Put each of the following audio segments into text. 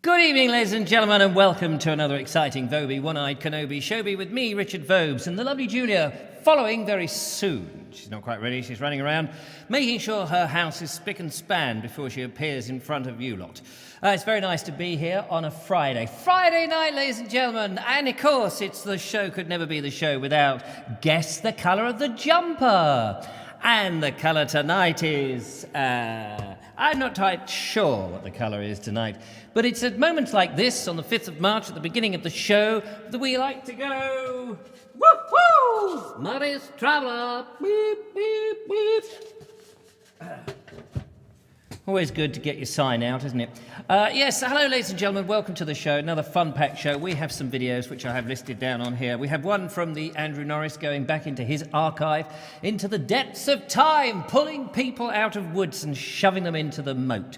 Good evening, ladies and gentlemen, and welcome to another exciting Vobie One-Eyed Kenobi Showbie with me, Richard Vobes, and the lovely Julia following very soon. She's not quite ready, she's running around, making sure her house is spick and span before she appears in front of you lot. It's very nice to be here on a Friday. Friday night, ladies and gentlemen, and of course, it's the show could never be the show without Guess the Colour of the Jumper. And the colour tonight is, I'm not quite sure what the colour is tonight, but it's at moments like this, on the 5th of March, at the beginning of the show, that we like to go, woo-hoo, modest traveller, beep, beep, beep. Always good to get your sign out, isn't it? Yes, hello, ladies and gentlemen. Welcome to the show. Another fun-packed show. We have some videos which I have listed down on here. We have one from the Andrew Norris going back into his archive, into the depths of time, pulling people out of woods and shoving them into the moat.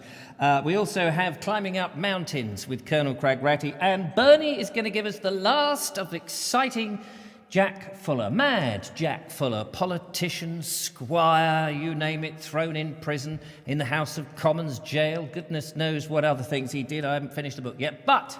We also have climbing up mountains with Colonel Cragratty, and Bernie is going to give us the last of exciting Jack Fuller, mad Jack Fuller, politician, squire, you name it, thrown in prison, in the House of Commons jail. Goodness knows what other things he did. I haven't finished the book yet, but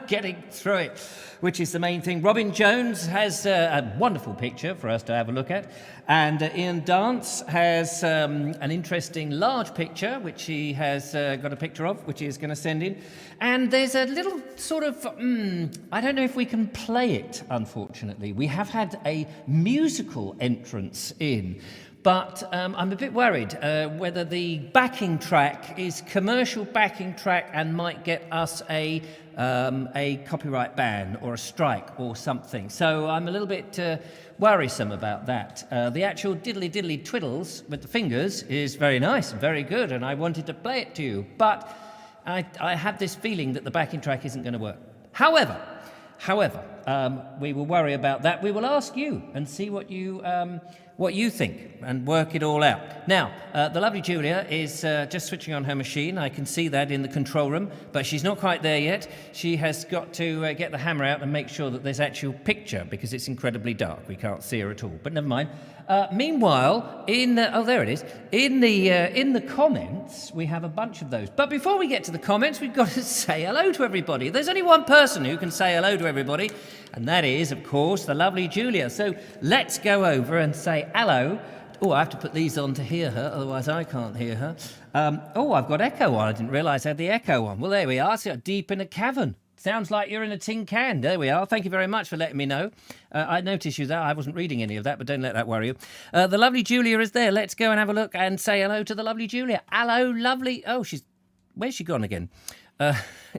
getting through it, which is the main thing. Robin Jones has a wonderful picture for us to have a look at, and Ian Dance has an interesting large picture, which he has got a picture of, which he is going to send in. And there's a little sort of, I don't know if we can play it, unfortunately. We have had a musical entrance in, but I'm a bit worried whether the backing track is commercial backing track and might get us a copyright ban or a strike or something. So I'm a little bit worrisome about that. The actual diddly twiddles with the fingers is very nice and very good, and I wanted to play it to you, but I have this feeling that the backing track isn't going to work. However, we will worry about that. We will ask you and see what you think and work it all out. Now, the lovely Julia is just switching on her machine. I can see that in the control room, but she's not quite there yet. She has got to get the hammer out and make sure that there's actual picture, because it's incredibly dark. We can't see her at all, but never mind. Meanwhile, there it is. In the comments, we have a bunch of those. But before we get to the comments, we've got to say hello to everybody. There's only one person who can say hello to everybody, and that is, of course, the lovely Julia. So let's go over and say hello. Oh, I have to put these on to hear her, otherwise I can't hear her. I've got echo on. I didn't realise I had the echo on. Well, there we are. So deep in a cavern. Sounds like you're in a tin can. There we are. Thank you very much for letting me know. I noticed you there. I wasn't reading any of that, but don't let that worry you. The lovely Julia is there. Let's go and have a look and say hello to the lovely Julia. Hello, lovely. Oh, where's she gone again?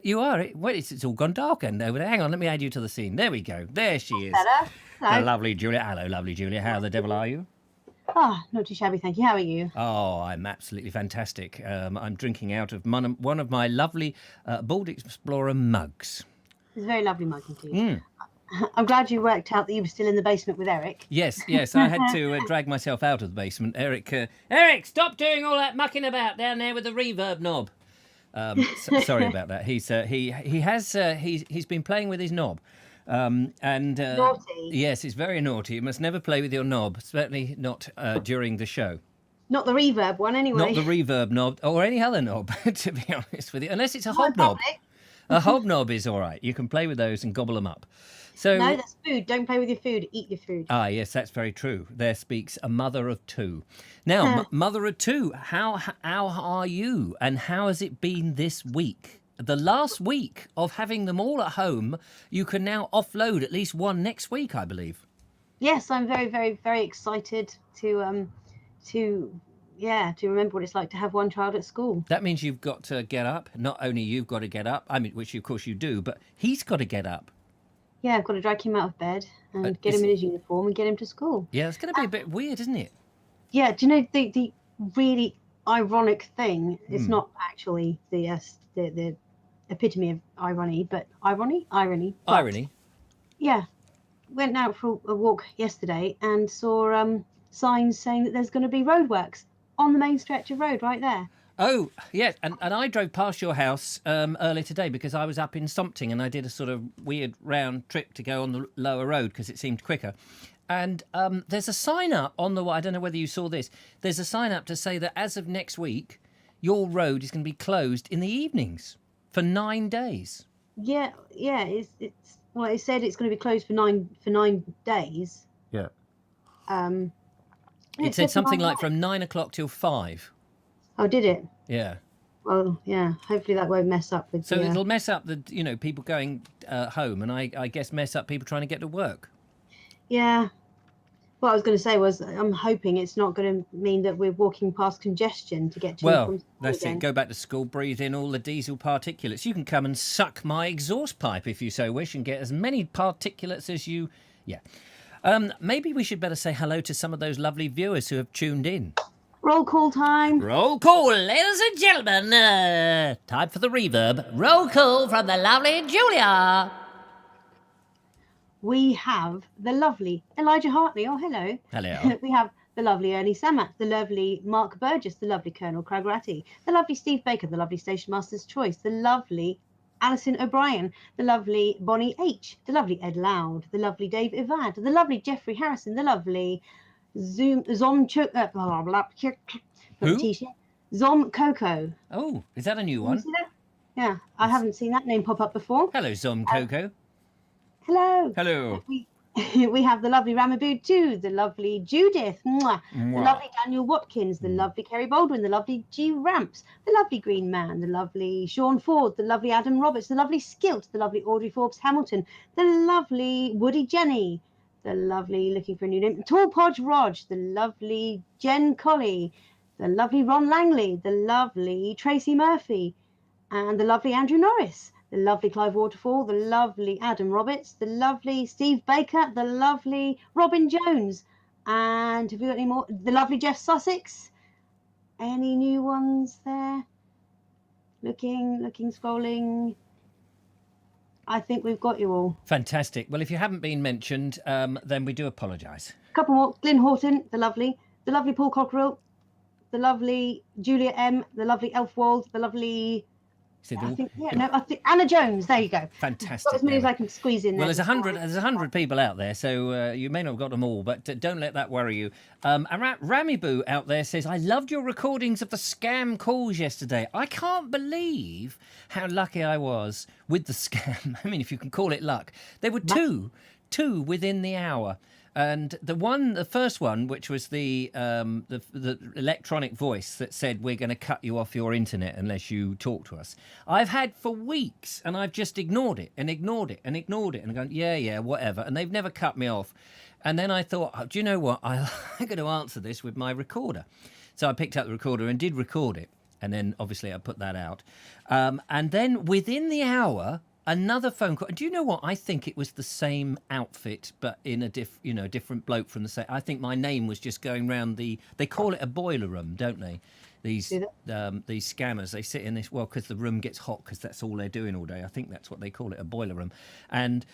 You are. Wait, it's all gone dark and over there. Hang on, let me add you to the scene. There we go. There she is. Better. The lovely Julia. Hello, lovely Julia. How the devil are you? Not too shabby, thank you. How are you? Oh, I'm absolutely fantastic. I'm drinking out of one of my lovely Baltic Explorer mugs. It's a very lovely mug indeed. I'm glad you worked out that you were still in the basement with Eric. Yes, I had to drag myself out of the basement. Eric, stop doing all that mucking about down there with the reverb knob. Sorry about that. He's been playing with his knob, and Naughty. yes, it's very naughty. You must never play with your knob, certainly not during the show. Not the reverb one, anyway. Not the reverb knob or any other knob, to be honest with you, unless it's a hobnob. A hobnob is all right. You can play with those and gobble them up. So no, that's food. Don't play with your food. Eat your food. Ah, yes, that's very true. There speaks a mother of two. Now, mother of two, how are you, and how has it been this week? The last week of having them all at home, you can now offload at least one next week, I believe. Yes, I'm very, very, very excited to remember what it's like to have one child at school. That means you've got to get up. Not only you've got to get up, I mean, which of course you do, but he's got to get up. Yeah, I've got to drag him out of bed and get him in his uniform and get him to school. Yeah, it's going to be a bit weird, isn't it? Yeah, do you know the really ironic thing? It's not actually the epitome of irony, but irony. But, Irony. Yeah, went out for a walk yesterday and saw signs saying that there's going to be roadworks on the main stretch of road right there. Oh, yes, and I drove past your house earlier today because I was up in Sompting and I did a sort of weird round trip to go on the lower road because it seemed quicker. And there's a sign up on the... I don't know whether you saw this. There's a sign up to say that as of next week, your road is going to be closed in the evenings for 9 days. Yeah. It's well, it said it's going to be closed for nine days. Yeah. It said something like from 9 o'clock till 5. Oh, did it? Yeah. Well, yeah. Hopefully that won't mess up with. So it'll mess up the people going home, and I guess mess up people trying to get to work. Yeah. What I was going to say was, I'm hoping it's not going to mean that we're walking past congestion to get to. Well, that's it. Go back to school, breathe in all the diesel particulates. You can come and suck my exhaust pipe if you so wish, and get as many particulates as you. Yeah. Maybe we should better say hello to some of those lovely viewers who have tuned in. Roll call time. Roll call, ladies and gentlemen. Time for the reverb. Roll call from the lovely Julia. We have the lovely Elijah Hartley. Oh, hello. Hello. We have the lovely Ernie Samat, the lovely Mark Burgess, the lovely Colonel Cragratty, the lovely Steve Baker, the lovely Station Master's Choice, the lovely Alison O'Brien, the lovely Bonnie H, the lovely Ed Loud, the lovely Dave Ivad, the lovely Jeffrey Harrison, the lovely Zom Coco. Oh, is that a new one? Yeah, I haven't seen that name pop up before. Hello, Zom Coco. Hello. Hello. We have the lovely Ramabood too, the lovely Judith, mwah, the lovely Daniel Watkins, the lovely Kerry Baldwin, the lovely G Ramps, the lovely Green Man, the lovely Sean Ford, the lovely Adam Roberts, the lovely Skilt, the lovely Audrey Forbes Hamilton, the lovely Woody Jenny, the lovely, looking for a new name, Tall Podge Rog, the lovely Jen Colley, the lovely Ron Langley, the lovely Tracy Murphy, and the lovely Andrew Norris, the lovely Clive Waterfall, the lovely Adam Roberts, the lovely Steve Baker, the lovely Robin Jones, and have we got any more? The lovely Jeff Sussex. Any new ones there? Looking, scrolling. I think we've got you all. Fantastic. Well, if you haven't been mentioned, then we do apologise. A couple more. Glyn Horton, the lovely Paul Cockerell, the lovely Julia M, the lovely Elfwald, the lovely... I think Anna Jones. There you go. Fantastic. Got as many as I can squeeze in there. Well, there's 100 people out there, so you may not have got them all, but don't let that worry you. Ramiboo out there says, I loved your recordings of the scam calls yesterday. I can't believe how lucky I was with the scam. I mean, if you can call it luck. There were two within the hour. And the first one, which was the electronic voice that said, we're going to cut you off your internet unless you talk to us, I've had for weeks, and I've just ignored it and gone, yeah, whatever. And they've never cut me off. And then I thought, do you know what? I'm going to answer this with my recorder. So I picked up the recorder and did record it. And then obviously I put that out. And then within the hour, another phone call. Do you know what? I think it was the same outfit, but in a different bloke from the same. I think my name was just going round the. They call it a boiler room, don't they? These scammers, they sit in this, well, because the room gets hot, because that's all they're doing all day. I think that's what they call it, a boiler room. And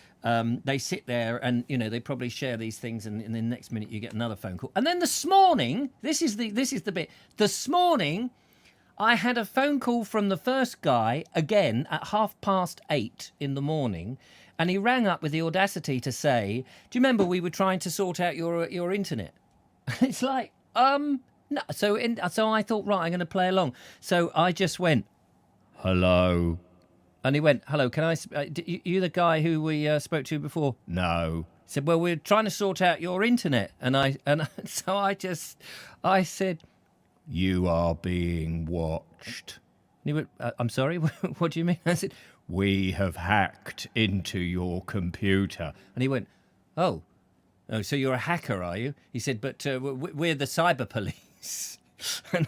they sit there and, they probably share these things, and in the next minute you get another phone call. And then this morning, this is the bit. This morning, I had a phone call from the first guy, again, at 8:30 in the morning, and he rang up with the audacity to say, do you remember we were trying to sort out your internet? It's like, no, so I thought, right, I'm going to play along. So I just went, hello. And he went, hello, can you the guy who we spoke to before? No. He said, well, we're trying to sort out your internet. So I said, you are being watched. And he went, I'm sorry, what do you mean? I said, we have hacked into your computer. And he went, oh, so you're a hacker, are you? He said, but we're the cyber police. And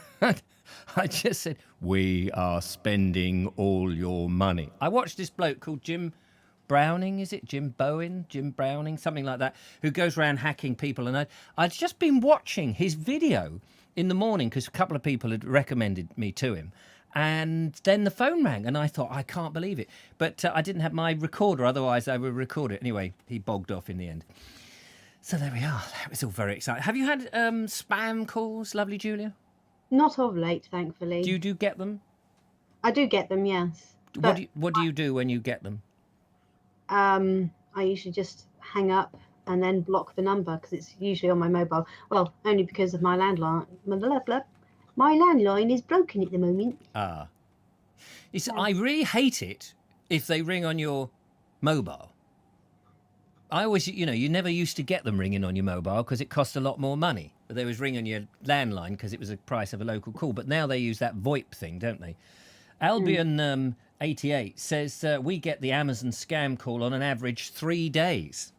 I just said, we are spending all your money. I watched this bloke called Jim Browning, is it? Jim Browning, something like that, who goes around hacking people. And I'd just been watching his video in the morning because a couple of people had recommended me to him. And then the phone rang, and I thought, I can't believe it. But I didn't have my recorder, otherwise I would record it. Anyway, he bogged off in the end. So there we are. That was all very exciting. Have you had spam calls, lovely Julia? Not of late, thankfully. Do you get them? I do get them, yes. What do you do when you get them? I usually just hang up and then block the number because it's usually on my mobile. Well, only because of my landline. My landline is broken at the moment. Ah. I really hate it if they ring on your mobile. I always, you never used to get them ringing on your mobile because it cost a lot more money. But they was ringing your landline because it was the price of a local call. But now they use that VoIP thing, don't they? Albion 88 says we get the Amazon scam call on an average 3 days.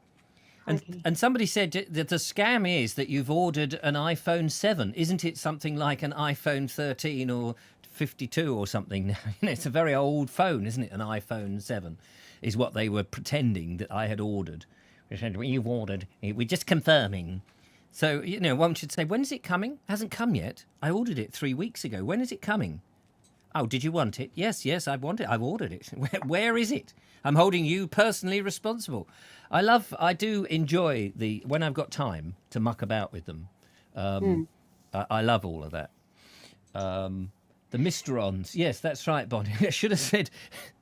And somebody said that the scam is that you've ordered an iPhone 7. Isn't it something like an iPhone 13 or 52 or something? It's a very old phone, isn't it? An iPhone 7 is what they were pretending that I had ordered. They said, well, you've ordered. We're just confirming. So, one should say, when is it coming? Hasn't come yet. I ordered it 3 weeks ago. When is it coming? Oh, did you want it? Yes, I want it. I've ordered it. Where is it? I'm holding you personally responsible. I do enjoy when I've got time to muck about with them. I love all of that. The Misterons. Yes, that's right, Bonnie. I should have said,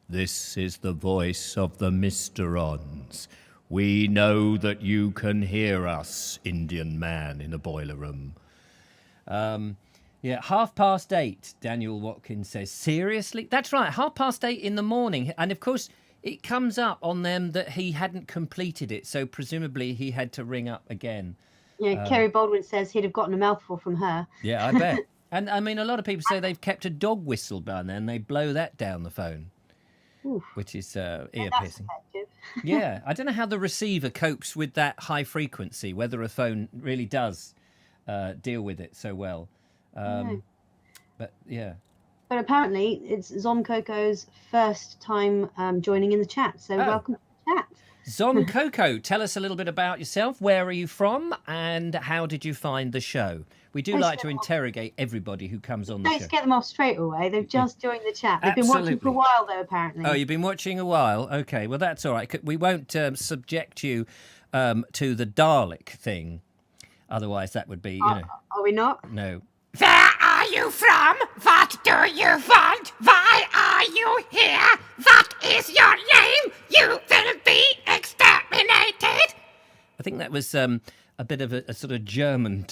this is the voice of the Misterons. We know that you can hear us, Indian man in a boiler room. 8:30, Daniel Watkins says. Seriously? That's right, 8:30 in the morning. And, of course, it comes up on them that he hadn't completed it, so presumably he had to ring up again. Yeah, Kerry Baldwin says he'd have gotten a mouthful from her. Yeah, I bet. And, I mean, a lot of people say they've kept a dog whistle down there and they blow that down the phone. Oof. Which is ear-piercing. Yeah, I don't know how the receiver copes with that high frequency, whether a phone really does deal with it so well. No. But, yeah. But apparently it's Zom Coco's first time joining in the chat, so welcome to the chat. Zom Coco, tell us a little bit about yourself. Where are you from and how did you find the show? We do like to interrogate everybody who comes on the show. Don't get them off straight away. They've just joined the chat. They've been watching for a while, though, apparently. Oh, you've been watching a while? Okay, well, that's all right. We won't subject you to the Dalek thing. Otherwise, that would be, Are we not? No. Where are you from? What do you want? Why are you here? What is your name? You will be exterminated. I think that was a bit of a sort of German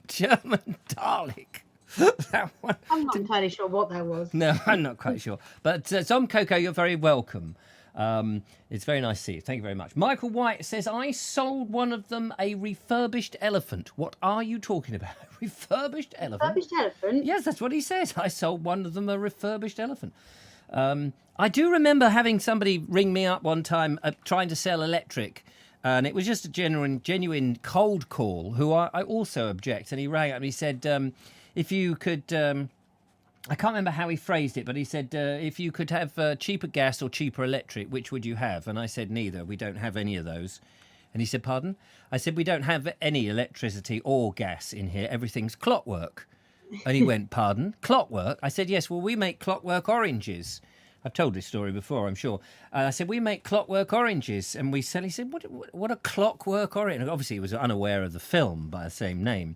Dalek. That one. I'm not entirely sure what that was. No, I'm not quite sure. But Zom Coco, you're very welcome. It's very nice to see you. Thank you very much. Michael White says, I sold one of them a refurbished elephant. What are you talking about? Refurbished elephant? Refurbished elephant? Yes, that's what he says. I sold one of them a refurbished elephant. I do remember having somebody ring me up one time trying to sell electric. And it was just a genuine cold call, who I also object. And he rang up and he said, if you could I can't remember how he phrased it, but he said, if you could have cheaper gas or cheaper electric, which would you have? And I said, neither. We don't have any of those. And he said, pardon? I said, we don't have any electricity or gas in here. Everything's clockwork. And he went, pardon? Clockwork? I said, yes, well, we make clockwork oranges. I've told this story before, I'm sure. I said, we make clockwork oranges. And we sell, he said, what a clockwork orange? And obviously, he was unaware of the film by the same name.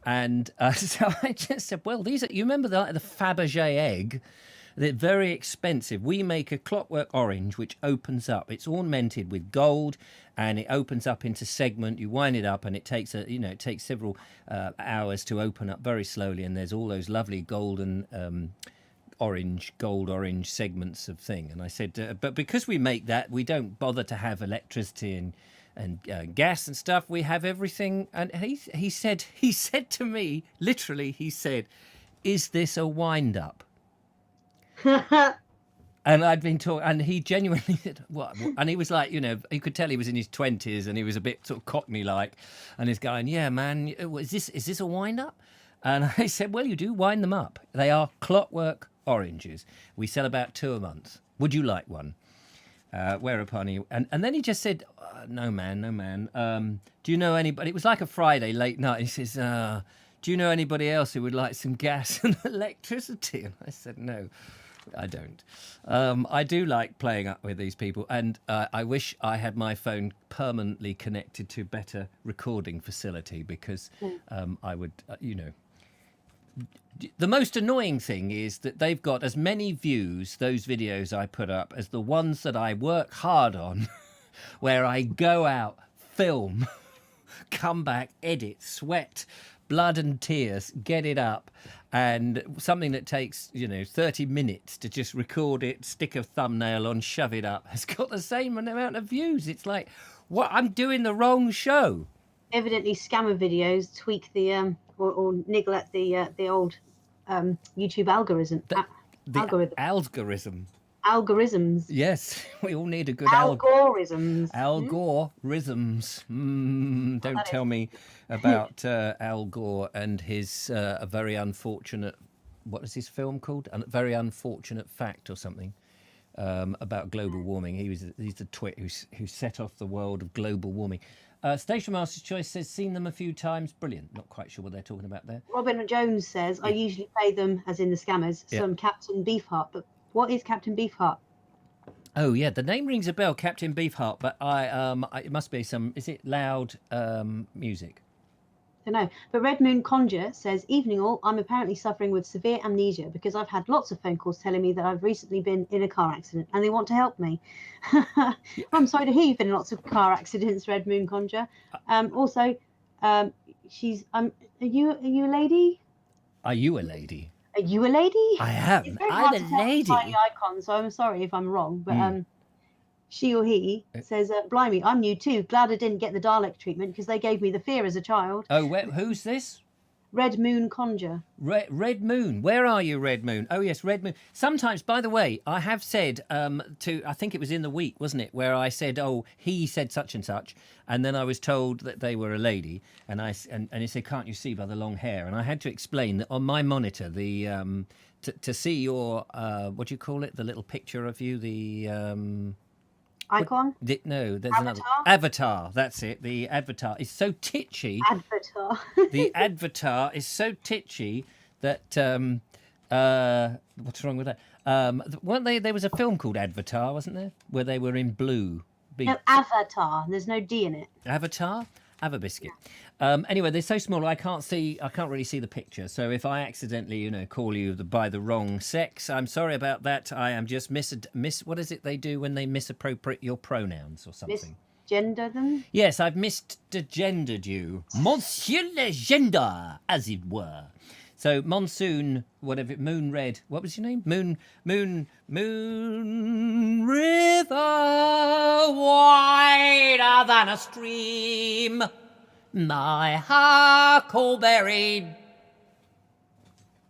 And so I just said, well, these are, you remember the Fabergé egg? They're very expensive. We make a clockwork orange which opens up. It's ornamented with gold, and it opens up into segment. You wind it up, and it takes it takes several hours to open up very slowly. And there's all those lovely golden gold orange segments of thing. And I said, but because we make that, we don't bother to have electricity and gas and stuff. We have everything. And he said to me, literally, he said, is this a wind up? And I'd been talking, and he genuinely said, what? And he was like, you could tell he was in his 20s, and he was a bit sort of Cockney like, and he's going, yeah, man, is this a wind up? And I said, well, you do wind them up. They are clockwork oranges. We sell about 2 a month. Would you like one? Whereupon he, and then he just said, no, man. Do you know anybody? It was like a Friday late night. He says, do you know anybody else who would like some gas and electricity? And I said, no, I don't. I do like playing up with these people. And I wish I had my phone permanently connected to better recording facility, because I would, The most annoying thing is that they've got as many views, those videos I put up, as the ones that I work hard on, where I go out, film, come back, edit, sweat, blood and tears, get it up. And something that takes, 30 minutes to just record it, stick a thumbnail on, shove it up, has got the same amount of views. It's like, what? I'm doing the wrong show. Evidently, scammer videos tweak the or niggle at the old YouTube algorithm. Algorithms. Yes, we all need a good algorithms. Algorithms. Don't tell me about Al Gore and his a very unfortunate. What is his film called? A Very Unfortunate Fact or something about global warming. He's the twit who set off the world of global warming. Station Master's Choice says, seen them a few times. Brilliant. Not quite sure what they're talking about there. Robin Jones says, I usually pay them, as in the scammers, some Captain Beefheart. But what is Captain Beefheart? Oh, yeah. The name rings a bell, Captain Beefheart. But it must be some, is it loud music? I don't know. But Red Moon Conjure says, evening all, I'm apparently suffering with severe amnesia because I've had lots of phone calls telling me that I've recently been in a car accident and they want to help me. I'm sorry to hear you've been in lots of car accidents, Red Moon Conjure. Also, she's, are you a lady? Are you a lady? Are you a lady? I am. I'm a lady. Tiny icon, so I'm sorry if I'm wrong, but she or he says, blimey, I'm new too. Glad I didn't get the Dalek treatment because they gave me the fear as a child. Oh, who's this? Red Moon Conjure. Red Moon. Where are you, Red Moon? Oh, yes, Red Moon. Sometimes, by the way, I have said I think it was in the week, wasn't it, where I said, oh, he said such and such, and then I was told that they were a lady, and he said, can't you see by the long hair? And I had to explain that on my monitor, the to see your, what do you call it, the little picture of you, the... Icon? No, there's Avatar? another. Avatar, that's it. The avatar is so titchy. Avatar. The avatar is so titchy that what's wrong with that? Weren't they? There was a film called Avatar, wasn't there, where they were in blue. No, Avatar. There's no D in it. Avatar. Have a biscuit. Anyway, they're so small I can't really see the picture. So if I accidentally, call you by the wrong sex, I'm sorry about that. I am just what is it they do when they misappropriate your pronouns or something? Misgender them? Yes, I've misgendered you. Monsieur le gender, as it were. So Monsoon, whatever, Moon Red, what was your name? Moon River, wider than a stream, my huckleberry.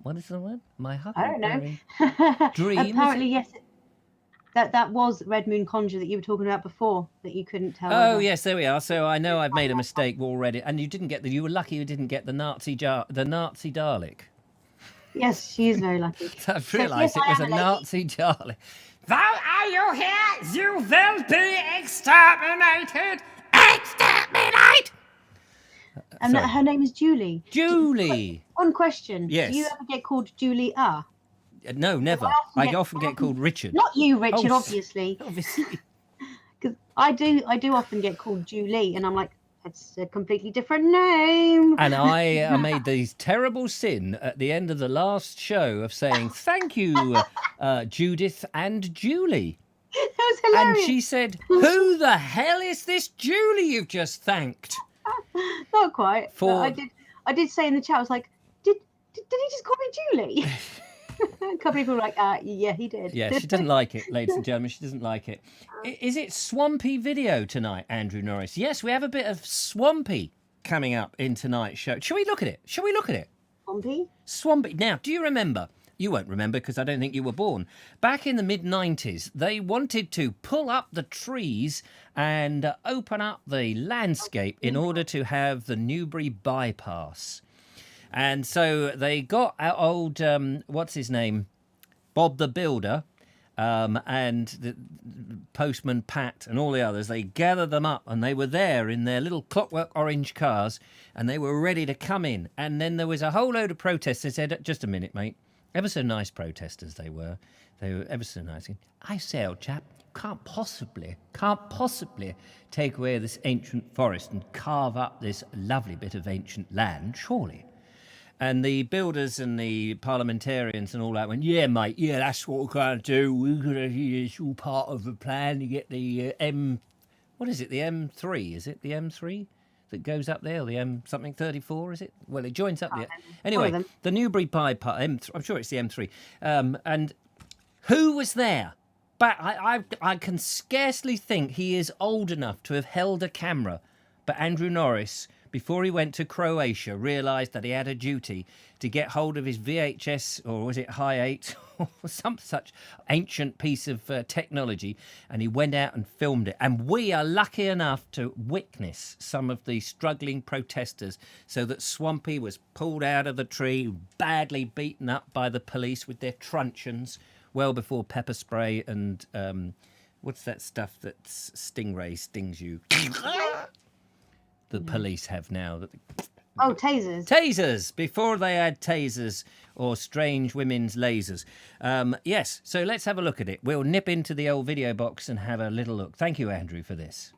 What is the word? My huckleberry. I don't know. Dream. Apparently, yes. That was Red Moon Conjure that you were talking about before that you couldn't tell. Oh yes, there we are. So I know I've made a mistake already, and you were lucky you didn't get the Nazi Dalek. Yes, she is very lucky. I've So, realised yes, it I was am a a lady. Nazi Charlie. Why are you here? You will be exterminated! Exterminate! And Sorry. her name is Julie. Julie. One question. Yes. Do you ever get called Julia? No, never. I often get called Richard. Not you, Richard, Oh, obviously. Obviously. Because I do often get called Julie, and I'm like, that's a completely different name. And I made the terrible sin at the end of the last show of saying, thank you, Judith and Julie. That was And hilarious. she said, who the hell is this Julie you've just thanked? Not quite. For- But I did say in the chat, I was like, did he just call me Julie? A couple of people were like, yeah, he did. Yeah, she doesn't like it, ladies and gentlemen. She doesn't like it. Is it swampy video tonight, Andrew Norris? Yes, we have a bit of swampy coming up in tonight's show. Shall we look at it? Pompey? Swampy. Now, do you remember? You won't remember because I don't think you were born. Back in the mid-90s, they wanted to pull up the trees and open up the landscape in order to have the Newbury bypass. And so they got our old, what's his name, Bob the Builder, and the Postman Pat and all the others. They gathered them up and they were there in their little clockwork orange cars and they were ready to come in. And then there was a whole load of protests. They said, just a minute, mate. Ever so nice protesters they were. They were ever so nice. I say, old chap, can't possibly take away this ancient forest and carve up this lovely bit of ancient land, surely. And the builders and the parliamentarians and all that went, yeah, mate, yeah, that's what we're going to do. We're going to, it's all part of the plan to get the what is it, the M3? Is it the M3 that goes up there, or the M something 34, is it? Well, it joins up there. Anyway, the Newbury bypass, I'm sure it's the M3. And who was there? But I can scarcely think he is old enough to have held a camera. But Andrew Norris, before he went to Croatia, realised that he had a duty to get hold of his VHS, or was it High 8, or some such ancient piece of technology, and he went out and filmed it. And we are lucky enough to witness some of the struggling protesters, so that Swampy was pulled out of the tree, badly beaten up by the police with their truncheons, well before pepper spray and what's that stuff that stingray stings you? The police have now. Oh, tasers. Tasers, before they had tasers or strange women's lasers. Yes, so let's have a look at it. We'll nip into the old video box and have a little look. Thank you, Andrew, for this.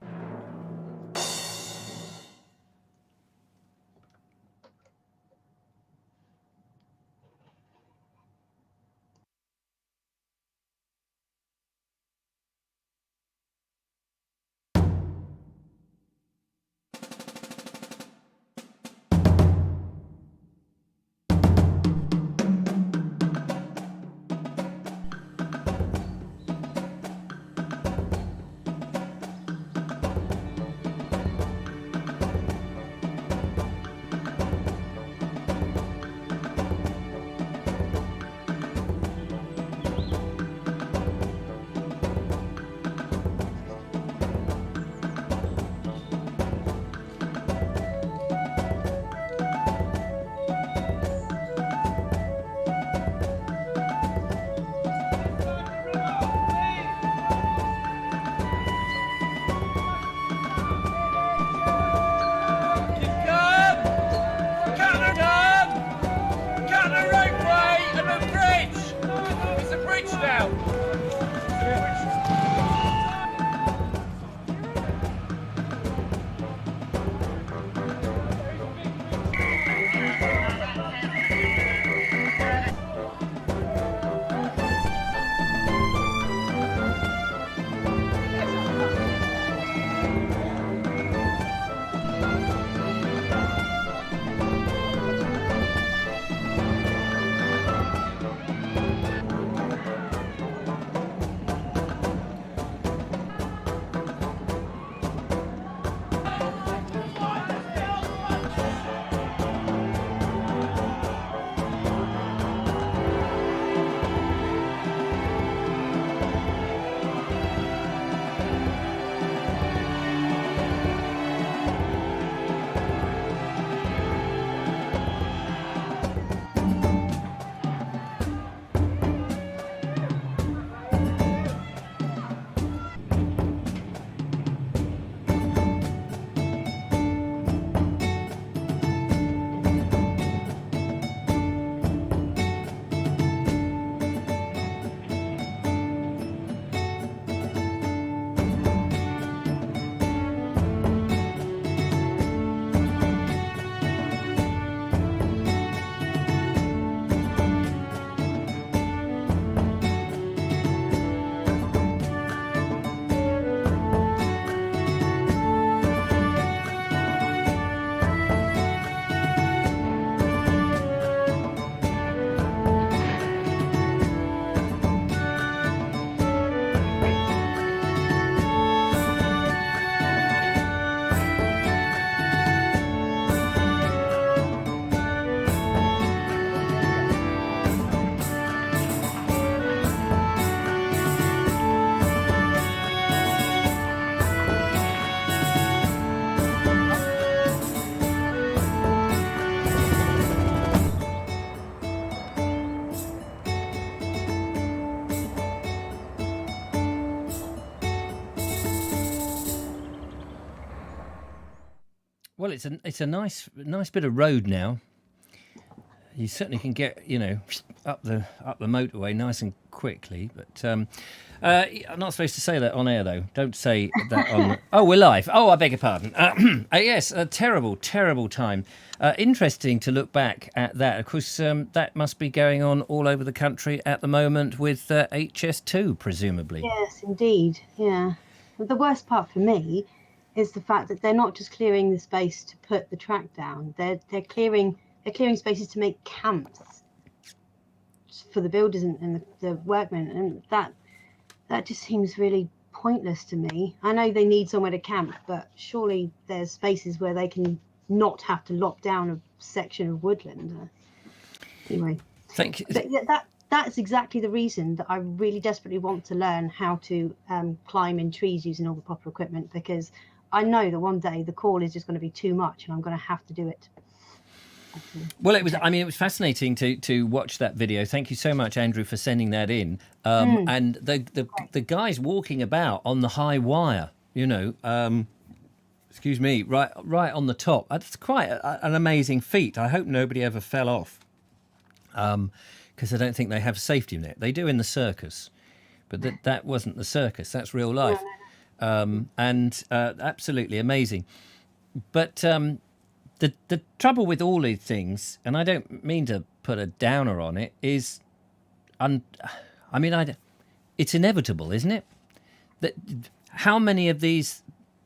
Well, it's a nice bit of road now. You certainly can get, up the motorway nice and quickly. But I'm not supposed to say that on air, though. Don't say that on. Oh, we're live. Oh, I beg your pardon. Yes, a terrible time. Interesting to look back at that. Of course, that must be going on all over the country at the moment with HS2, presumably. Yes, indeed. Yeah. But the worst part for me is the fact that they're not just clearing the space to put the track down. They're clearing spaces to make camps for the builders and the workmen, and that just seems really pointless to me. I know they need somewhere to camp, but surely there's spaces where they can not have to lock down a section of woodland. Anyway, thank you. That's exactly the reason that I really desperately want to learn how to climb in trees using all the proper equipment, because I know that one day the call is just going to be too much and I'm going to have to do it. Well, it was fascinating to watch that video. Thank you so much, Andrew, for sending that in. And the guys walking about on the high wire, excuse me, right on the top. That's quite an amazing feat. I hope nobody ever fell off, because I don't think they have a safety net. They do in the circus, but that wasn't the circus. That's real life. And absolutely amazing. But the trouble with all these things, and I don't mean to put a downer on it, is, it's inevitable, isn't it? That how many of these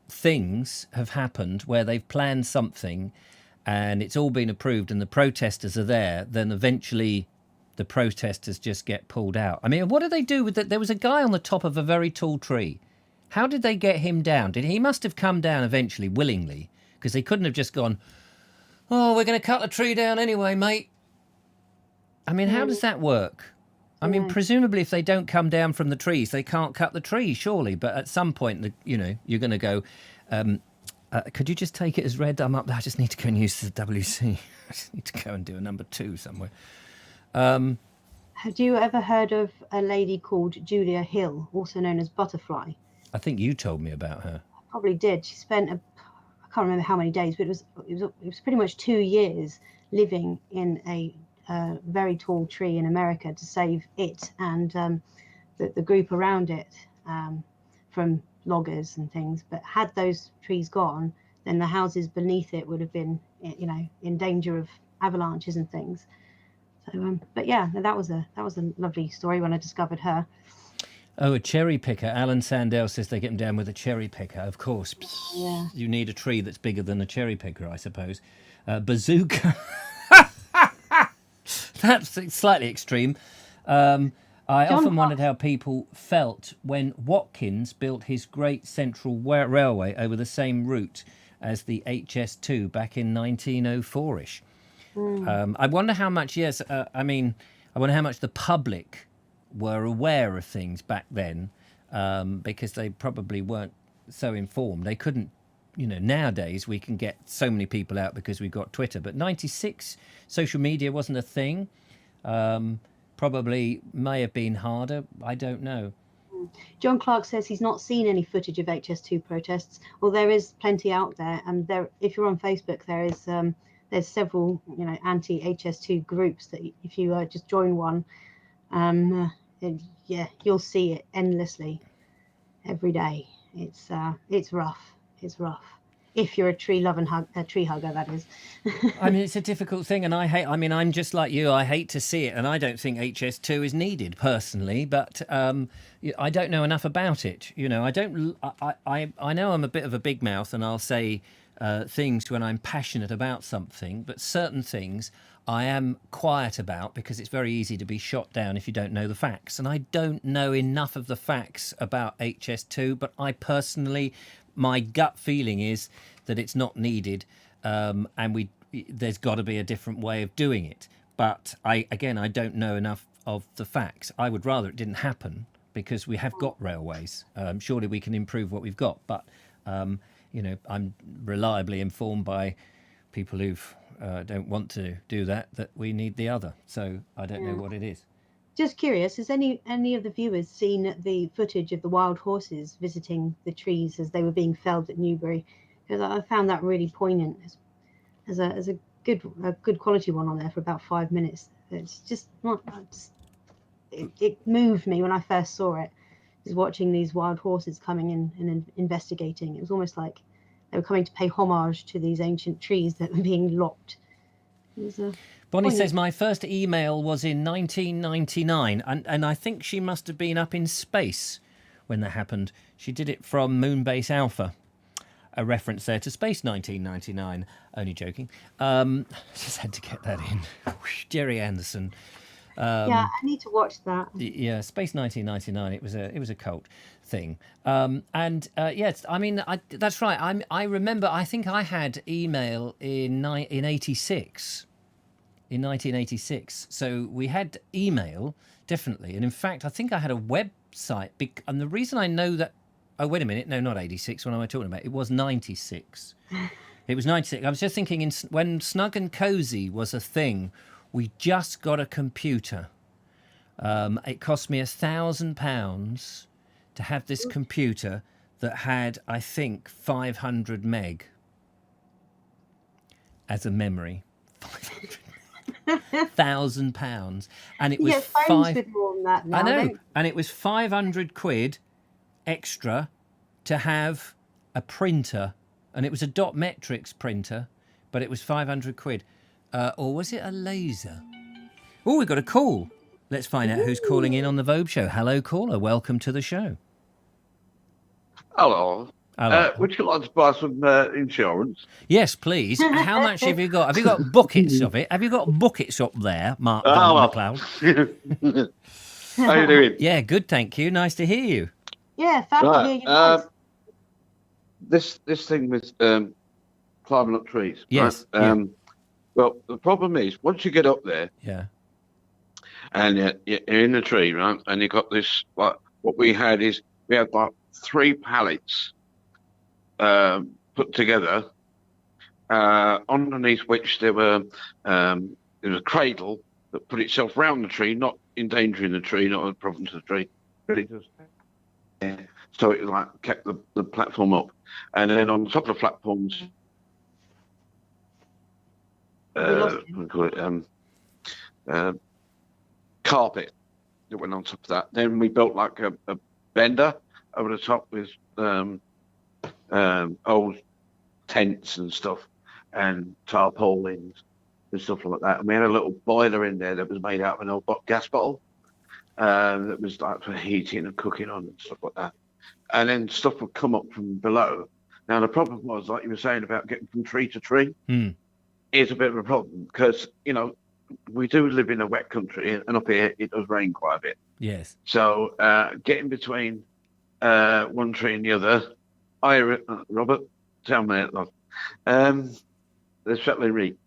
things have happened where they've planned something and it's all been approved and the protesters are there, then eventually the protesters just get pulled out. I mean, what do they do with that? There was a guy on the top of a very tall tree. How did they get him down? He must have come down eventually, willingly, because they couldn't have just gone, "Oh, we're going to cut the tree down anyway, mate." I mean, how does that work? I mean, presumably if they don't come down from the trees, they can't cut the tree, surely. But at some point, you're going to go, could you just take it as read? I'm up there. I just need to go and use the WC. I just need to go and do a number 2 somewhere. Had you ever heard of a lady called Julia Hill, also known as Butterfly? I think you told me about her. I probably did. She spent I can't remember how many days, but it was pretty much 2 years living in a very tall tree in America to save it and the group around it from loggers and things. But had those trees gone, then the houses beneath it would have been, in danger of avalanches and things. So, but yeah, that was a lovely story when I discovered her. Oh, a cherry picker. Alan Sandell says they get them down with a cherry picker. Of course. Yeah. You need a tree that's bigger than a cherry picker, I suppose. Bazooka. That's slightly extreme. I often wondered how people felt when Watkins built his Great Central Railway over the same route as the HS2 back in 1904-ish. I wonder how much, I wonder how much the public were aware of things back then, because they probably weren't so informed. They couldn't, nowadays we can get so many people out because we've got Twitter, but 96 social media wasn't a thing. Probably may have been harder. I don't know. John Clark says he's not seen any footage of HS2 protests. Well, there is plenty out there, and if you're on Facebook, there's several anti-HS2 groups that if you just join one, you'll see it endlessly every day. It's rough. It's rough. If you're a tree hugger, that is. I mean, it's a difficult thing, and I'm just like you. I hate to see it, and I don't think HS2 is needed personally, but I don't know enough about it. I know I'm a bit of a big mouth, and I'll say things when I'm passionate about something, but certain things I am quiet about because it's very easy to be shot down if you don't know the facts. And I don't know enough of the facts about HS2, but I personally, my gut feeling is that it's not needed, and there's got to be a different way of doing it. But I don't know enough of the facts. I would rather it didn't happen because we have got railways. Surely we can improve what we've got, but I'm reliably informed by people who've don't want to do that we need the other. So I don't know what it is. Just curious, has any of the viewers seen the footage of the wild horses visiting the trees as they were being felled at Newbury? because I found that really poignant as a good quality one on there for about 5 minutes. It's just not. It moved me when I first saw it. Is watching these wild horses coming in and investigating. It was almost like they were coming to pay homage to these ancient trees that were being lopped. Bonnie says, my first email was in 1999, and I think she must have been up in space when that happened. She did it from Moonbase Alpha. A reference there to Space 1999. Only joking. Just had to get that in. Jerry Anderson. Yeah, I need to watch that. Yeah, Space 1999. It was a cult thing. Yes, I mean that's right. I remember. I think I had email in 86. In 1986. So we had email definitely, and in fact, I think I had a website. And the reason I know that. Oh, wait a minute. No, not 86. What am I talking about? It was 96. It was 96. I was just thinking when Snug and Cozy was a thing, we just got a computer. It cost me £1,000 to have this computer that had, I think, 500 meg as a memory. £1,000, and it was I know, and it was 500 quid extra to have a printer, and it was a dot metrics printer, but it was 500 quid. Or was it a laser? Oh, we've got a call. Let's find out who's calling in on the Vobes show. Hello, caller. Welcome to the show. Hello. Would you like to buy some insurance? Yes, please. How much have you got? Have you got buckets of it? Have you got buckets up there, Mark McLeod? How you doing? Yeah, good, thank you. Nice to hear you. Yeah, fab to hear your voice. This thing with climbing up trees. Yes. Right? Well, the problem is once you get up there, and you're in the tree, right, and you got this. Like what we had like 3 pallets put together, underneath which there was a cradle that put itself round the tree, not endangering the tree, not a problem to the tree, but it just. So it like kept the platform up, and then on top of the platforms, we call it carpet that went on top of that. Then we built like a bender over the top with old tents and stuff and tarpaulins and stuff like that. And we had a little boiler in there that was made out of an old gas bottle. That was like for heating and cooking on and stuff like that. And then stuff would come up from below. Now, the problem was, like you were saying about getting from tree to tree, is a bit of a problem because, we do live in a wet country and up here it does rain quite a bit. Yes. So getting between one tree and the other, Robert, tell me it, love. There's Fetley Reed.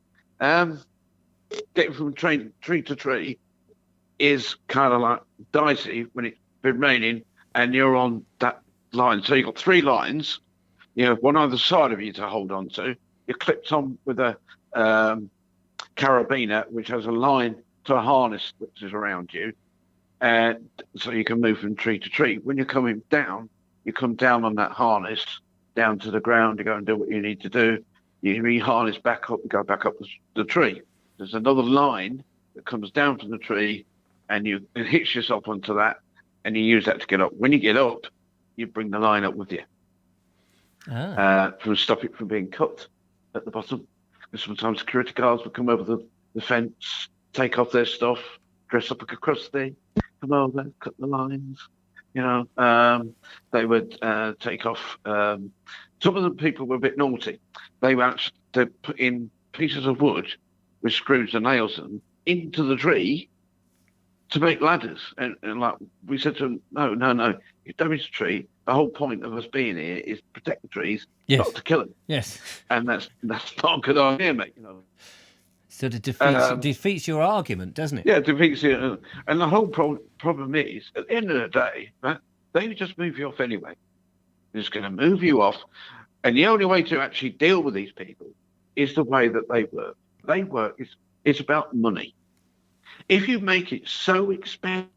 Getting from tree to tree is kind of like dicey when it's been raining and you're on that line. So you've got 3 lines, one either side of you to hold on to. You're clipped on with a carabiner, which has a line to a harness which is around you. And so you can move from tree to tree. When you're coming down, you come down on that harness, down to the ground, you go and do what you need to do. You re-harness back up and go back up the tree. There's another line that comes down from the tree and you hitch yourself onto that and you use that to get up. When you get up, you bring the line up with you to stop it from being cut at the bottom. Because sometimes security guards would come over the fence, take off their stuff, dress up like a crusty, come over, cut the lines. They would take off. Some of the people were a bit naughty. They put in pieces of wood with screws and nails them into the tree to make ladders. And like we said to them, no, you damage the tree. The whole point of us being here is to protect the trees, not to kill them. Yes. And that's not a good idea, mate. Sort of defeats your argument, doesn't it? Yeah, it defeats it. And the whole problem is, at the end of the day, right, they would just move you off anyway. They're just going to move you off. And the only way to actually deal with these people is the way that they work. They work, it's about money. If you make it so expensive,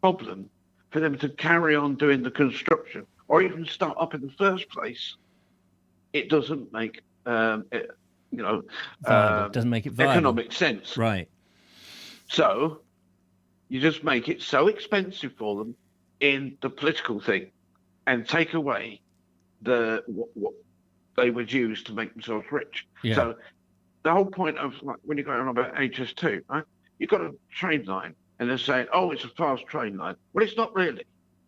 problem for them to carry on doing the construction or even start up in the first place, it doesn't make Viable. Doesn't make it viable. economic sense. Right. So you just make it so expensive for them in the political thing, and take away what they would use to make themselves rich. Yeah. So the whole point of, like, when you're going on about HS2, right? You've got a train line, and they're saying, "Oh, it's a fast train line." Well, it's not really,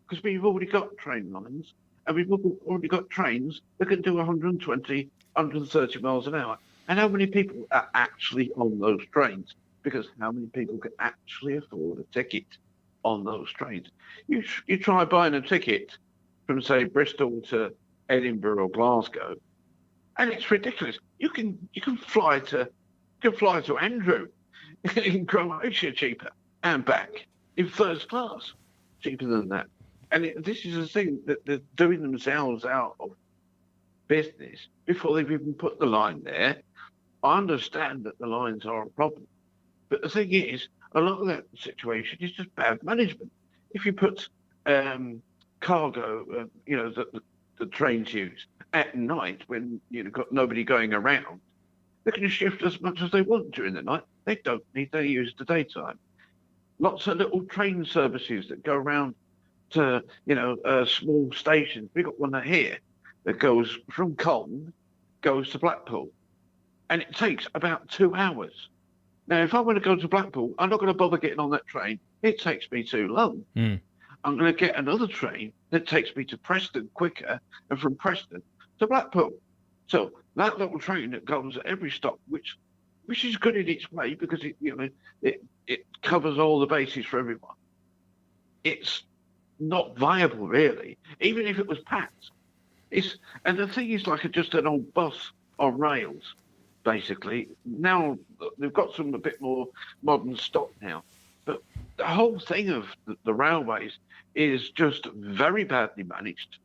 because we've already got train lines, and we've already got trains that can do 120, 130 miles an hour. And how many people are actually on those trains? Because how many people can actually afford a ticket on those trains? You try buying a ticket from, say, Bristol to Edinburgh or Glasgow, and it's ridiculous. You can fly to Andrew in Croatia cheaper, and back in first class cheaper than that. And this is the thing, that they're doing themselves out of business before they've even put the line there. I understand that the lines are a problem, but the thing is, a lot of that situation is just bad management. If you put cargo, that the trains use at night, when you've got nobody going around, they can shift as much as they want during the night. They don't need to use the daytime. Lots of little train services that go around to small stations. We've got one here that goes from Colne, goes to Blackpool, and it takes about 2 hours. Now, if I want to go to Blackpool, I'm not going to bother getting on that train. It takes me too long. I'm going to get another train that takes me to Preston quicker, and from Preston to Blackpool. So that little train that goes at every stop, which is good in its way, because it covers all the bases for everyone. It's not viable, really, even if it was packed. And the thing is, like just an old bus on rails, basically. Now they've got some a bit more modern stock now, but the whole thing of the railways is just very badly managed,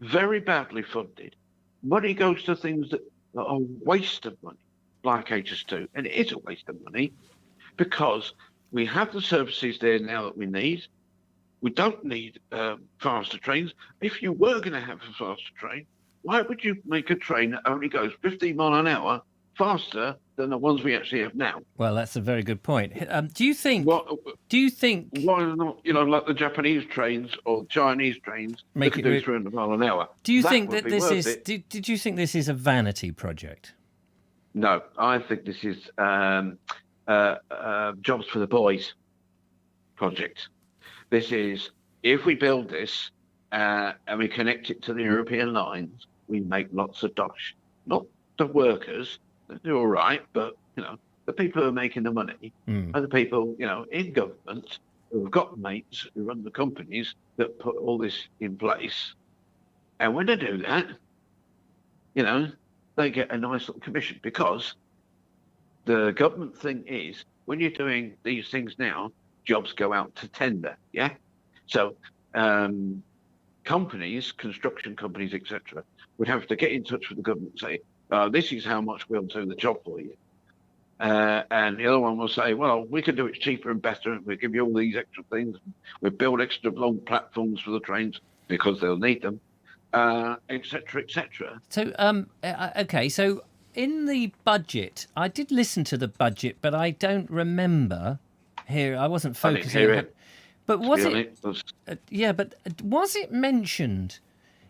very badly funded. Money goes to things that are a waste of money, like HS2, and it is a waste of money, because we have the services there now that we need. We don't need faster trains. If you were going to have a faster train, why would you make a train that only goes 15 miles an hour faster than the ones we actually have now? Well, that's a very good point. Do you think? Why not, like the Japanese trains or Chinese trains that can do 300 miles an hour? Do you think that this is? Did you think this is a vanity project? No, I think this is jobs for the boys project. This is, if we build this and we connect it to the European lines, we make lots of dosh. Not the workers, they do all right, but the people who are making the money are the people in government who have got mates who run the companies that put all this in place. And when they do that, they get a nice little commission, because the government thing is, when you're doing these things now, jobs go out to tender, yeah? So companies, construction companies, etc., would have to get in touch with the government and say, this is how much we'll do the job for you. And the other one will say, well, we can do it cheaper and better, and we'll give you all these extra things. We'll build extra long platforms for the trains because they'll need them, etc., etc. So, okay, so in the budget, I did listen to the budget, but I don't remember. Here, I wasn't focusing. I didn't hear it. But was it? Was it mentioned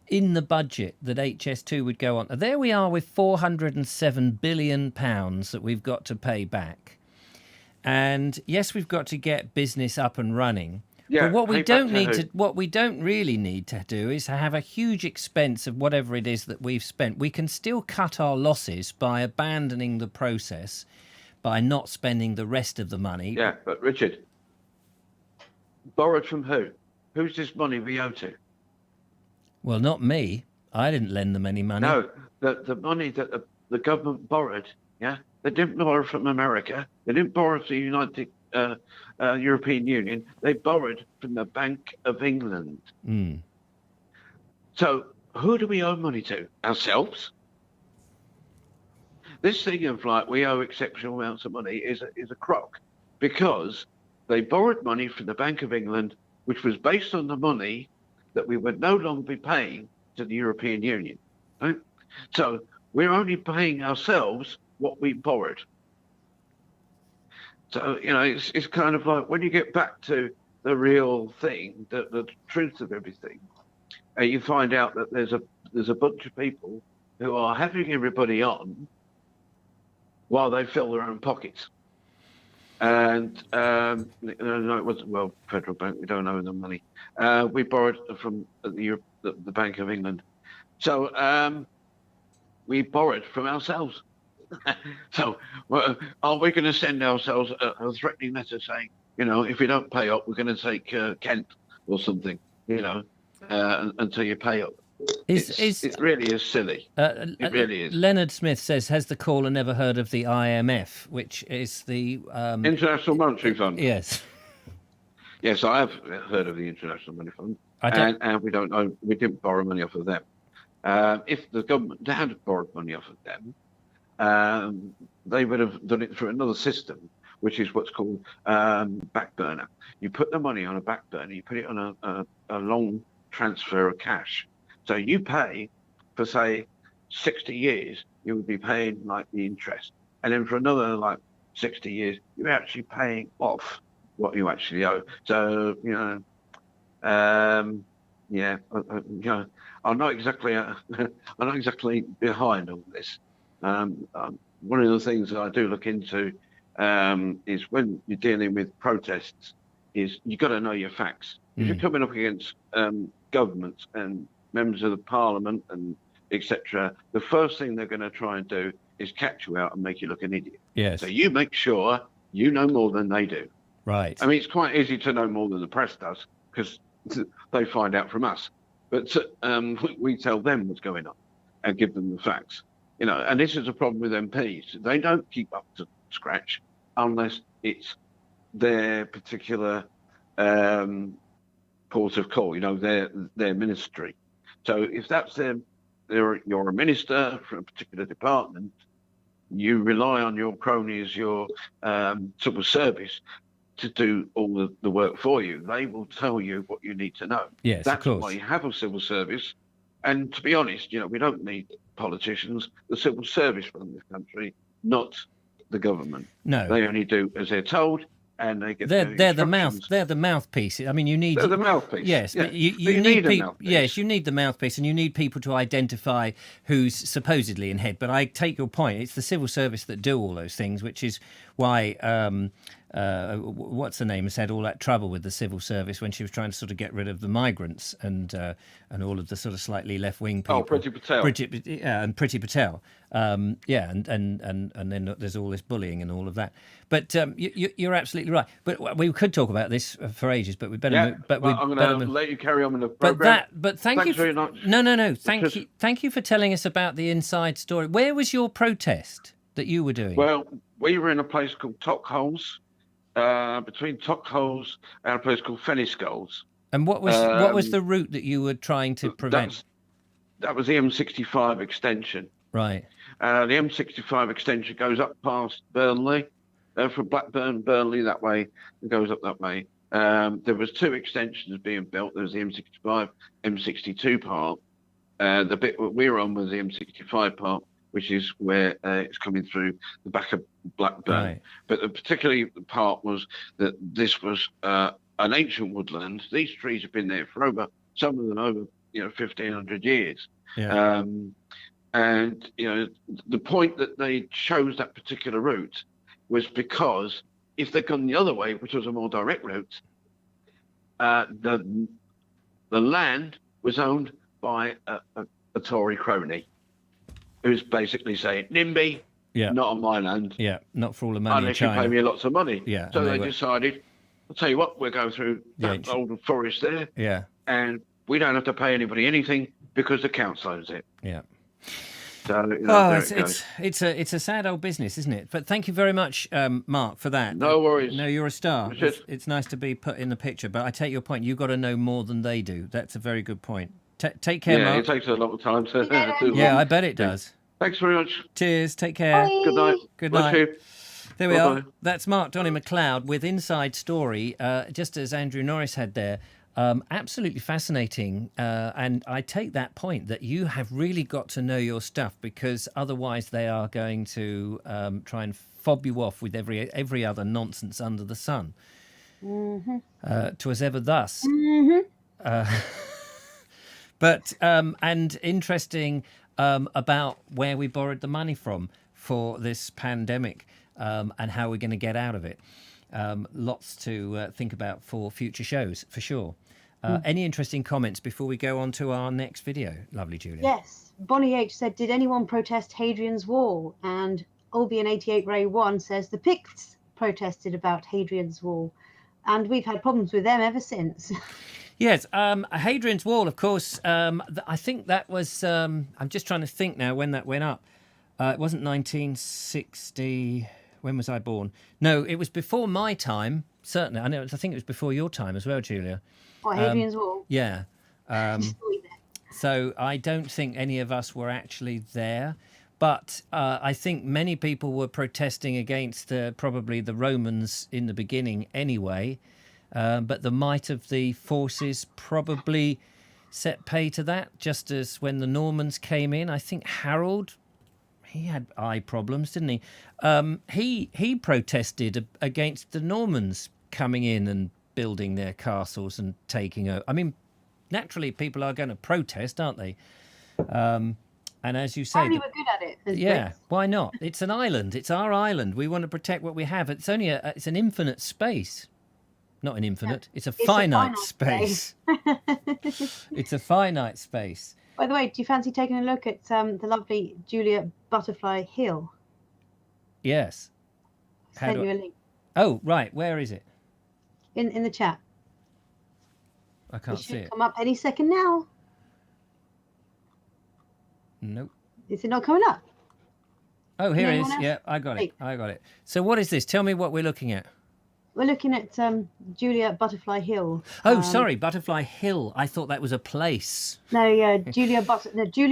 in the budget that HS2 would go on? There we are with £407 billion that we've got to pay back, and yes, we've got to get business up and running. Yeah, but what we don't really need to do is have a huge expense of whatever it is that we've spent. We can still cut our losses by abandoning the process, by not spending the rest of the money. Yeah, but Richard, borrowed from who? Who's this money we owe to? Well, not me. I didn't lend them any money. No, the money that the government borrowed, yeah? They didn't borrow from America. They didn't borrow from the United European Union. They borrowed from the Bank of England. So who do we owe money to? Ourselves? This thing of we owe exceptional amounts of money is a crock, because they borrowed money from the Bank of England, which was based on the money that we would no longer be paying to the European Union. Right? So we're only paying ourselves what we borrowed. So, it's kind of like when you get back to the real thing, the truth of everything, you find out that there's a bunch of people who are having everybody on while they fill their own pockets. And no, it wasn't, well, Federal Bank, we don't owe them money. We borrowed from the Bank of England. So we borrowed from ourselves. So are we going to send ourselves a threatening letter saying, if we don't pay up, we're going to take Kent or something, until you pay up? It really is silly. It really is. Leonard Smith says, has the caller never heard of the IMF, which is the... International Monetary Fund. Yes. Yes, I have heard of the International Monetary Fund. And we don't know, we didn't borrow money off of them. If the government had borrowed money off of them, they would have done it through another system, which is what's called back burner. You put the money on a back burner, you put it on a long transfer of cash. So you pay for, say, 60 years, you would be paying like the interest. And then for another like 60 years, you're actually paying off what you actually owe. So, I'm not exactly behind all this. One of the things that I do look into is when you're dealing with protests, is you got to know your facts. If you're coming up against governments and members of the parliament and etc., the first thing they're going to try and do is catch you out and make you look an idiot. Yes. So you make sure you know more than they do. Right. I mean, it's quite easy to know more than the press does because they find out from us. But we tell them what's going on and give them the facts. And this is a problem with MPs. They don't keep up to scratch unless it's their particular port of call, their ministry. So if that's you're a minister for a particular department, you rely on your cronies, your civil service to do all the work for you. They will tell you what you need to know. Yes, that's of course. Why you have a civil service. And to be honest, we don't need politicians. The civil service run this country, not the government. No, they only do as they're told, and they get. They're the mouth. They're the mouthpiece. I mean, you need. They're the mouthpiece. Yes, yeah. but you need people. Mouthpiece. Yes, you need the mouthpiece, and you need people to identify who's supposedly in head. But I take your point. It's the civil service that do all those things, which is why. What's the name has had all that trouble with the civil service when she was trying to sort of get rid of the migrants and all of the sort of slightly left-wing people. Oh, Priti Patel. And Priti Patel. And then there's all this bullying and all of that. But you're absolutely right. But we could talk about this for ages. But we better. Yeah. Move, but I'm going to let you carry on with the program. But thank you very much. No. Thank you for telling us about the inside story. Where was your protest that you were doing? Well, we were in a place called Tockholes. Between Tockholes and a place called Fenniskulls. And what was the route that you were trying to prevent? That was the M65 extension. Right. The M65 extension goes up past Burnley, from Blackburn, Burnley that way, and goes up that way. There was two extensions being built. There was the M65, M62 part. The bit we were on was the M65 part, which is where it's coming through the back of Blackburn. Right. But particularly the part was that this was an ancient woodland. These trees have been there for some of them over 1,500 years. Yeah. And the point that they chose that particular route was because if they'd gone the other way, which was a more direct route, the land was owned by a Tory crony, who's basically saying, NIMBY, not on my land. Yeah, not for all the money unless you pay me lots of money. Yeah. So they decided, I'll tell you what, we'll go through that old forest there. Yeah. And we don't have to pay anybody anything because the council owns it. Yeah. So, it's a sad old business, isn't it? But thank you very much, Mark, for that. No worries. No, you're a star. It's nice to be put in the picture. But I take your point. You've got to know more than they do. That's a very good point. Take care, Mark. Yeah, it takes a lot of time to do. Yeah, I bet it does. Thanks very much. Cheers. Take care. Bye. Good night. Good night. You. There we Bye-bye. are. That's Mark Donny McLeod with Inside Story, just as Andrew Norris had there. Absolutely fascinating. And I take that point that you have really got to know your stuff, because otherwise they are going to try and fob you off with every other nonsense under the sun. To as ever thus. But and interesting about where we borrowed the money from for this pandemic, and how we're going to get out of it. Lots to think about for future shows, for sure. Any interesting comments before we go on to our next video? Lovely, Julia. Yes. Bonnie H said, did anyone protest Hadrian's Wall? And Albion 88 Ray 1 says, the Picts protested about Hadrian's Wall. And we've had problems with them ever since. Yes, Hadrian's Wall, of course. I think that was. I'm just trying to think now when that went up. It wasn't 1960. When was I born? No, it was before my time. Certainly, I think it was before your time as well, Julia. What, Hadrian's Wall? Yeah. So I don't think any of us were actually there. But I think many people were protesting against probably the Romans in the beginning anyway. But the might of the forces probably set pay to that, just as when the Normans came in. I think Harold, he had eye problems, didn't he? He protested against the Normans coming in and building their castles and taking over. I mean, naturally, people are going to protest, aren't they? And as you say, Apparently we're good at it. yeah, Brits. why not? It's an island. It's our island. We want to protect what we have. It's only it's an infinite space. Not an infinite. It's a finite space. It's a finite space. By the way, do you fancy taking a look at the lovely Julia Butterfly Hill? Yes. Sent you a link Oh, right. Where is it? in the chat. I can't see it. Come up any second now. Nope. Is it not coming up? Oh, here it is. Anyone else? Yeah, I got it. I got it. So what is this? Tell me what we're looking at. We're looking at Julia Butterfly Hill. Oh, sorry, Butterfly Hill. I thought that was a place. No, yeah, Julia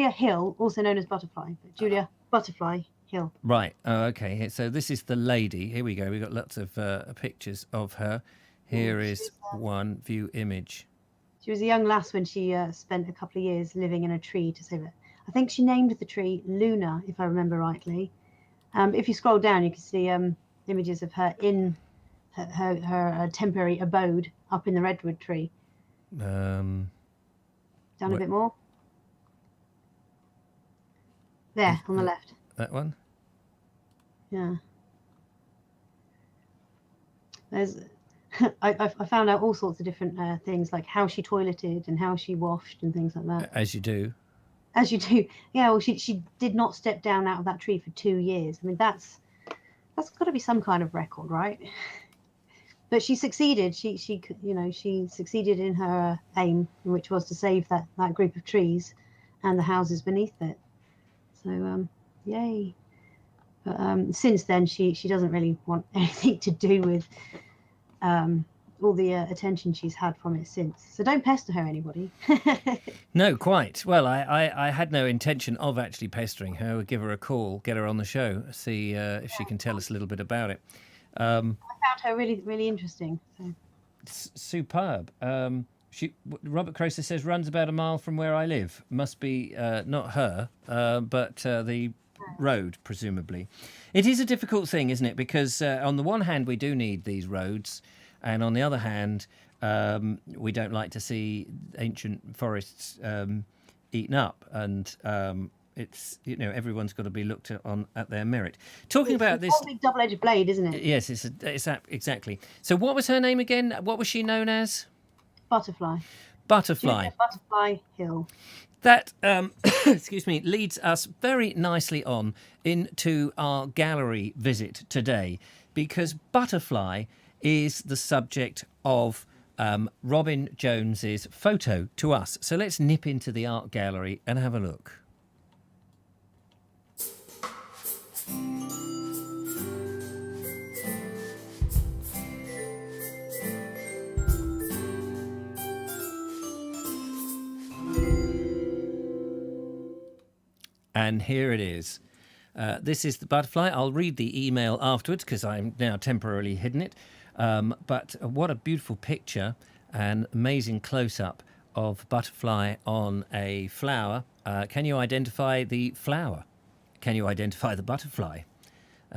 Hill, also known as Butterfly, but Julia Butterfly Hill. Right. Oh, okay. So this is the lady. Here we go. We've got lots of pictures of her. Here is one view image. She was a young lass when she spent a couple of years living in a tree to save it. I think she named the tree Luna, if I remember rightly. If you scroll down, you can see images of her in her temporary abode up in the redwood tree. Down a bit more. There, on the left. That one? Yeah. There's. I found out all sorts of different things, like how she toileted and how she washed and things like that. As you do. As you do. Yeah, well, she did not step down out of that tree for 2 years. I mean, that's got to be some kind of record, right? But she succeeded. She succeeded in her aim, which was to save that group of trees and the houses beneath it. So, yay. But since then, she doesn't really want anything to do with all the attention she's had from it since. So don't pester her, anybody. No, quite. Well, I had no intention of actually pestering her. We'll give her a call, get her on the show, see if she can tell us a little bit about it. I found her really, really interesting. So. Superb. Robert Croser says runs about a mile from where I live. Must be not her, but the road, presumably. It is a difficult thing, isn't it? Because on the one hand, we do need these roads, and on the other hand, we don't like to see ancient forests eaten up, and it's everyone's got to be looked at their merit. Talking about this, it's a big double-edged blade, isn't it? Yes, it's exactly. So, what was her name again? What was she known as? Butterfly. Butterfly. Butterfly Hill. That, excuse me, leads us very nicely on into our gallery visit today, because Butterfly is the subject of Robin Jones's photo to us. So let's nip into the art gallery and have a look. And here it is. This is the butterfly. I'll read the email afterwards because I'm now temporarily hidden it. But what a beautiful picture. An amazing close-up of butterfly on a flower. Can you identify the flower? Can you identify the butterfly?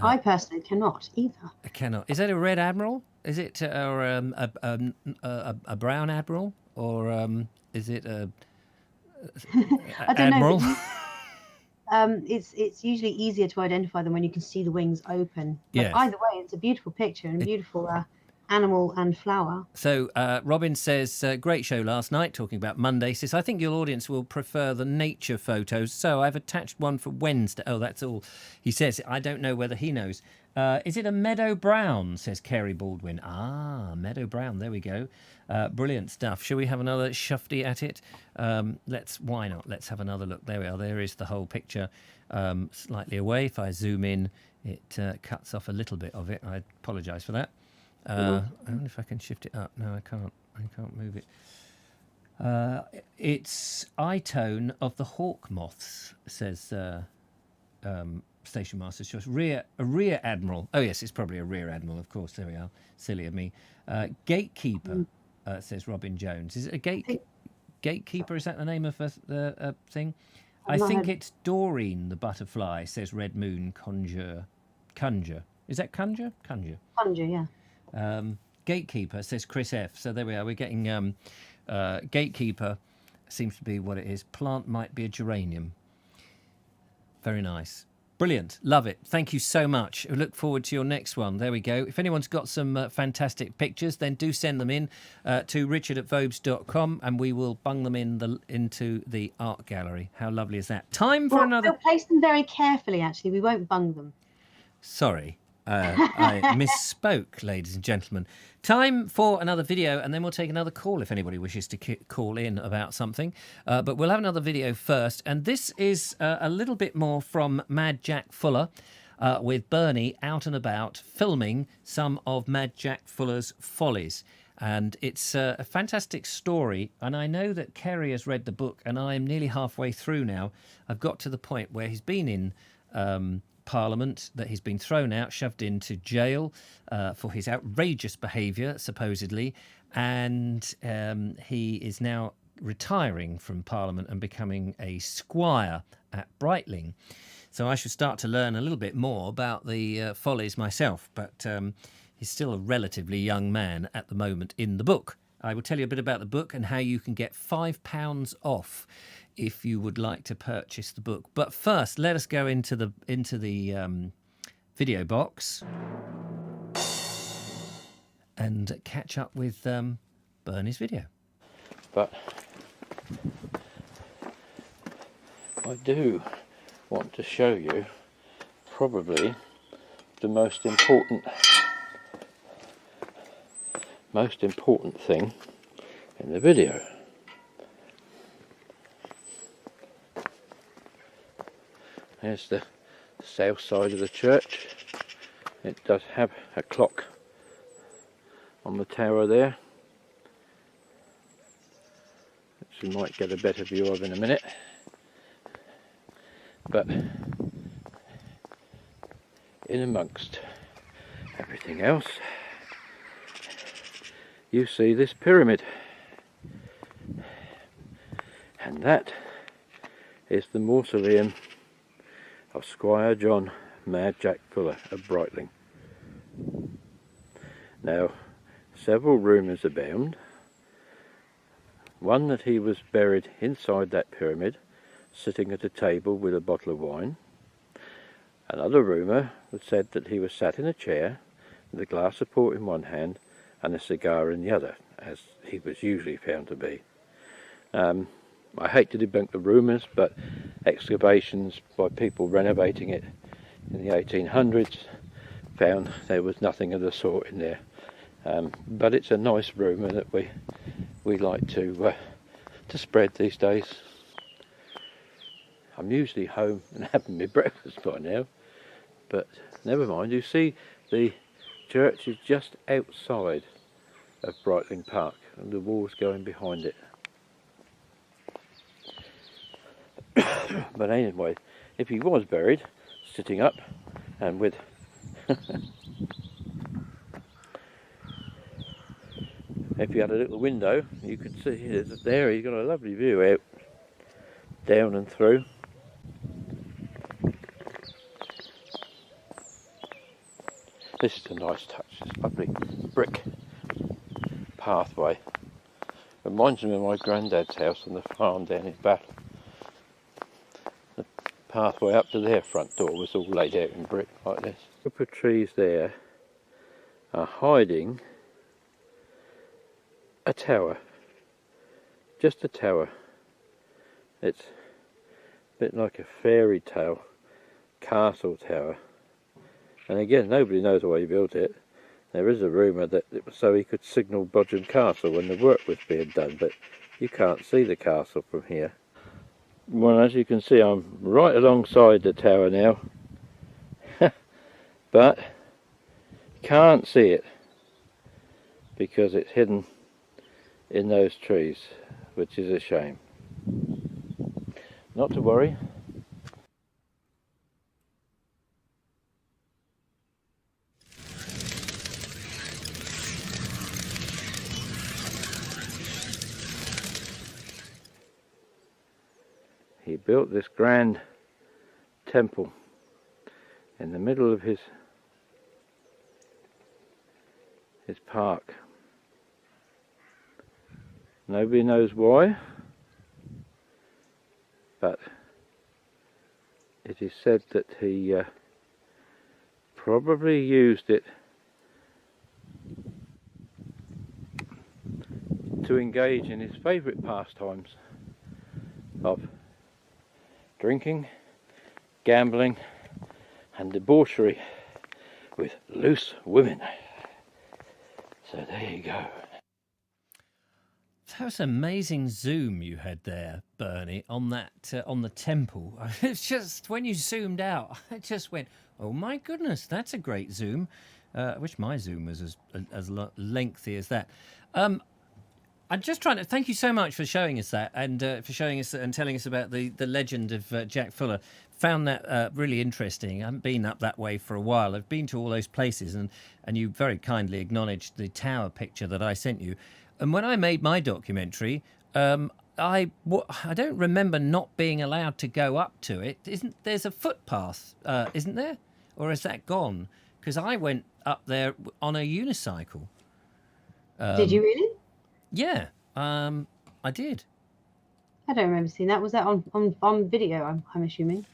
I personally cannot either. I cannot. Is that a red admiral? Is it or a brown admiral? Or is it a I don't admiral? know. But it's usually easier to identify them when you can see the wings open. But Yes. either way, it's a beautiful picture and a beautiful animal and flower. So Robin says, great show last night, talking about Monday. Says, I think your audience will prefer the nature photos. So I've attached one for Wednesday. Oh, that's all. He says, I don't know whether he knows. Is it a meadow brown, says Kerry Baldwin. Ah, meadow brown. There we go. Brilliant stuff. Shall we have another shufty at it? Why not? Let's have another look. There we are. There is the whole picture. Slightly away. If I zoom in, it cuts off a little bit of it. I apologise for that. I wonder if I can shift it up. No, I can't. I can't move it. It's eye tone of the hawk moths, says Station Master's Choice. A rear admiral. Oh yes, it's probably a rear admiral. Of course. There we are. Silly of me. Gatekeeper, says Robin Jones. Is it a gatekeeper? Is that the name of the thing? I think it's Doreen the butterfly, says Red Moon Conjure. Is that Conjure? Conjure, yeah. Gatekeeper, says Chris F. So there we are. We're getting Gatekeeper seems to be what it is. Plant might be a geranium. Very nice. Brilliant. Love it. Thank you so much. I look forward to your next one. There we go. If anyone's got some fantastic pictures, then do send them in to richard@vobes.com and we will bung them into the art gallery. How lovely is that? Time for another... We'll place them very carefully, actually. We won't bung them. Sorry. I misspoke, ladies and gentlemen. Time for another video, and then we'll take another call if anybody wishes to call in about something. But we'll have another video first, and this is a little bit more from Mad Jack Fuller with Bernie out and about filming some of Mad Jack Fuller's follies. And it's a fantastic story, and I know that Kerry has read the book, and I am nearly halfway through now. I've got to the point where he's been in... Parliament, that he's been thrown out, shoved into jail for his outrageous behaviour, supposedly, and he is now retiring from Parliament and becoming a squire at Brightling. So I should start to learn a little bit more about the follies myself, but he's still a relatively young man at the moment in the book. I will tell you a bit about the book and how you can get £5 off if you would like to purchase the book. But first, let us go into the video box and catch up with Bernie's video. But I do want to show you probably the most important thing in the video. There's the south side of the church. It does have a clock on the tower there, which you might get a better view of in a minute. But in amongst everything else, you see this pyramid, and that is the mausoleum of Squire John Mad Jack Fuller of Brightling. Now, several rumours abound. One that he was buried inside that pyramid, sitting at a table with a bottle of wine. Another rumour said that he was sat in a chair with a glass of port in one hand and a cigar in the other, as he was usually found to be. I hate to debunk the rumours, but excavations by people renovating it in the 1800s found there was nothing of the sort in there. But it's a nice rumour that we like to spread these days. I'm usually home and having my breakfast by now, but never mind. You see, the church is just outside of Brightling Park and the wall's going behind it. But anyway, if he was buried sitting up and with If you had a little window, you could see there. You've got a lovely view out, down and through. This is a nice touch. This lovely brick pathway. Reminds me of my granddad's house on the farm down in Battle. The pathway up to their front door was all laid out in brick like this. A group of trees there are hiding a tower. Just a tower. It's a bit like a fairy tale castle tower. And again, nobody knows why he built it. There is a rumour that it was so he could signal Bodgham Castle when the work was being done, but you can't see the castle from here. Well, as you can see, I'm right alongside the tower now, but can't see it because it's hidden in those trees, which is a shame. Not to worry. He built this grand temple in the middle of his park. Nobody knows why, but it is said that he probably used it to engage in his favourite pastimes of drinking, gambling and debauchery with loose women. So there you go. That was amazing zoom you had there, Bernie, on that on the temple. It's just when you zoomed out, I just went, "Oh my goodness, that's a great zoom." I wish my zoom was as lengthy as that. I'm just trying to thank you so much for showing us that and for showing us and telling us about the legend of Jack Fuller. Found that really interesting. I haven't been up that way for a while. I've been to all those places, and you very kindly acknowledged the tower picture that I sent you. And when I made my documentary, I don't remember not being allowed to go up to it. There's a footpath, isn't there? Or is that gone? Because I went up there on a unicycle. Did you really? Yeah, I did. I don't remember seeing that. Was that on video, I'm assuming?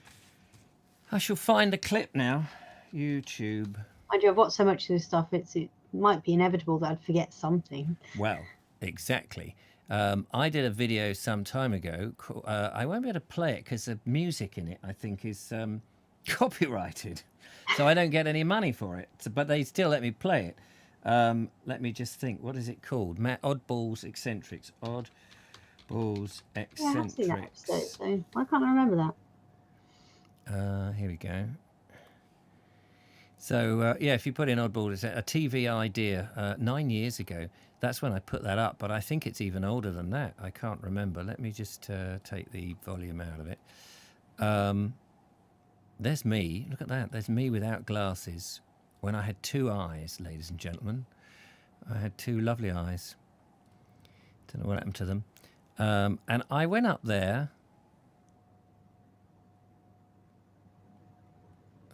I shall find a clip now. YouTube. Mind you, I've watched so much of this stuff, it might be inevitable that I'd forget something. Well, exactly. I did a video some time ago. I won't be able to play it because the music in it, I think, is copyrighted. So I don't get any money for it. But they still let me play it. Let me just think. What is it called? Oddballs Eccentrics. Oddballs Eccentrics. Yeah, I've seen that episode, so why can't I remember that? Here we go. So, yeah, if you put in Oddballs, a TV idea 9 years ago, that's when I put that up. But I think it's even older than that. I can't remember. Let me just take the volume out of it. There's me. Look at that. There's me without glasses when I had two eyes, ladies and gentlemen. I had two lovely eyes. Don't know what happened to them. And I went up there.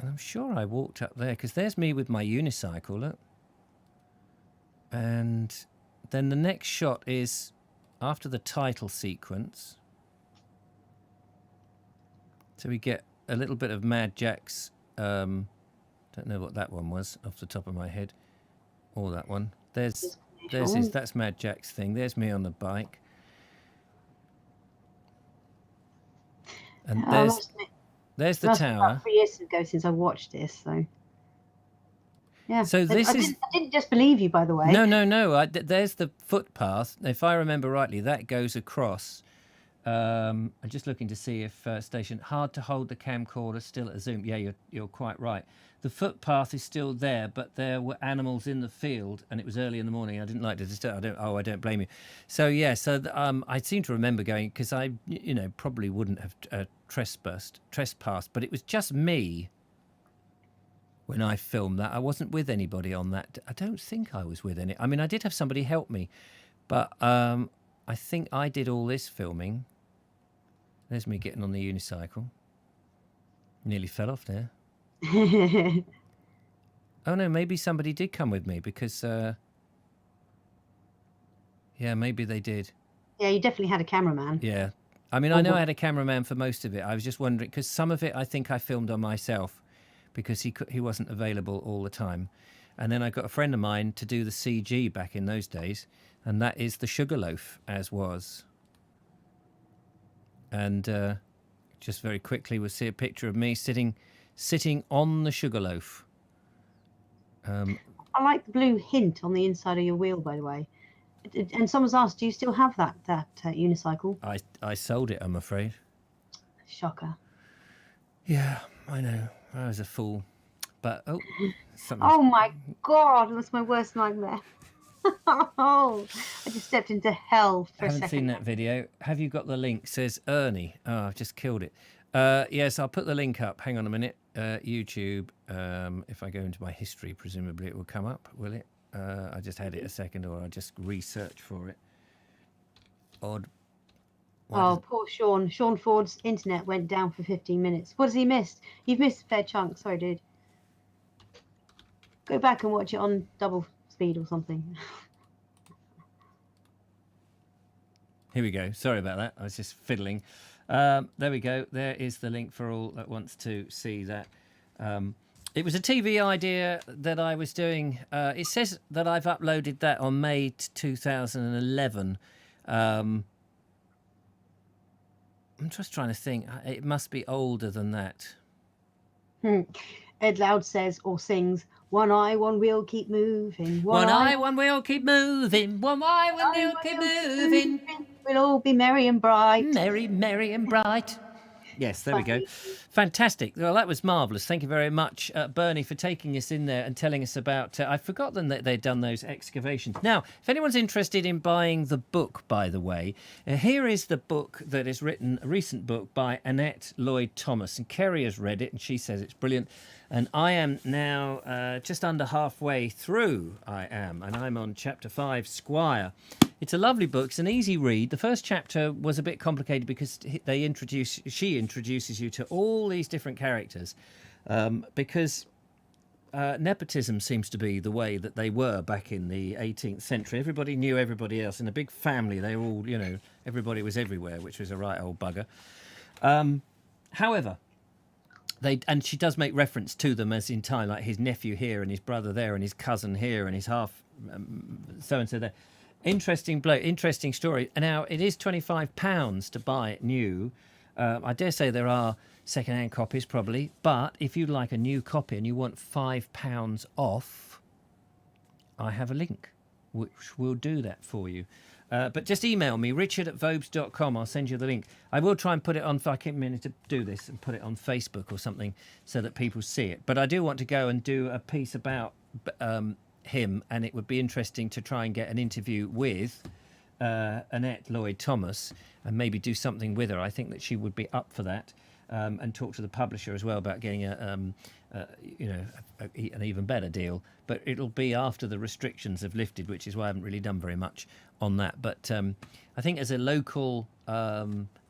And I'm sure I walked up there because there's me with my unicycle, look. And then the next shot is after the title sequence. So we get a little bit of Mad Jack's, don't know what that one was off the top of my head. Or that one. There's that's Mad Jack's thing. There's me on the bike. And there's the tower. About 3 years ago since I watched this, so yeah. So this I didn't just believe you, by the way. No. There's the footpath. If I remember rightly, that goes across. I'm just looking to see if station hard to hold the camcorder still at a zoom. Yeah, you're quite right. The footpath is still there, but there were animals in the field, and it was early in the morning. I didn't like to disturb. I don't blame you. So yeah, I seem to remember going because I, probably wouldn't have trespassed, but it was just me. When I filmed that, I wasn't with anybody on that. I don't think I was with any. I mean, I did have somebody help me, But I think I did all this filming. There's me getting on the unicycle. Nearly fell off there. Oh no, maybe somebody did come with me because, yeah, maybe they did. Yeah, you definitely had a cameraman. Yeah. I mean, I know I had a cameraman for most of it. I was just wondering, because some of it I think I filmed on myself because he wasn't available all the time. And then I got a friend of mine to do the CG back in those days, and that is the Sugarloaf, as was. And just very quickly, we'll see a picture of me sitting on the Sugarloaf. I like the blue hint on the inside of your wheel, by the way. And someone's asked, do you still have that unicycle? I sold it, I'm afraid. Shocker. Yeah, I know. I was a fool. But, something. Oh my God, that's my worst nightmare. Oh, I just stepped into hell for a second. I haven't seen that video. Have you got the link? Says Ernie. Oh, I've just killed it. Yes, I'll put the link up. Hang on a minute. YouTube. If I go into my history, presumably it will come up, will it? I just had it a second, or I just research for it. Odd. Oh, poor Sean. Sean Ford's internet went down for 15 minutes. What has he missed? You've missed a fair chunk. Sorry, dude. Go back and watch it on double speed or something. Here we go. Sorry about that. I was just fiddling. There we go. There is the link for all that wants to see that. It was a TV idea that I was doing. It says that I've uploaded that on May 2011. I'm just trying to think. It must be older than that. Ed Loud says or sings, "One eye, one wheel, keep moving. One eye, one wheel, keep moving. One eye, one wheel, keep moving. We'll all be merry and bright." Merry, merry and bright. Yes, there we go. Fantastic. Well, that was marvellous. Thank you very much, Bernie, for taking us in there and telling us about... I'd forgotten that they'd done those excavations. Now, if anyone's interested in buying the book, by the way, here is the book that is written, a recent book by Annette Lloyd-Thomas. And Kerry has read it, and she says it's brilliant. And I am now just under halfway through, and I'm on chapter 5, Squire. It's a lovely book. It's an easy read. The first chapter was a bit complicated because she introduces you to all these different characters because nepotism seems to be the way that they were back in the 18th century. Everybody knew everybody else. In a big family, they were all, everybody was everywhere, which was a right old bugger. However, and she does make reference to them as in time, like his nephew here and his brother there and his cousin here and his half so-and-so there. Interesting bloke, interesting story. Now, it is £25 to buy it new. I dare say there are second-hand copies probably, but if you'd like a new copy and you want £5 off, I have a link which will do that for you. But just email me, richard@vobes.com. I'll send you the link. I will try and put it on, if I keep meaning to do this, and put it on Facebook or something so that people see it. But I do want to go and do a piece about him, and it would be interesting to try and get an interview with Annette Lloyd-Thomas and maybe do something with her. I think that she would be up for that, and talk to the publisher as well about getting an even better deal. But it'll be after the restrictions have lifted, which is why I haven't really done very much on that. But I think as a local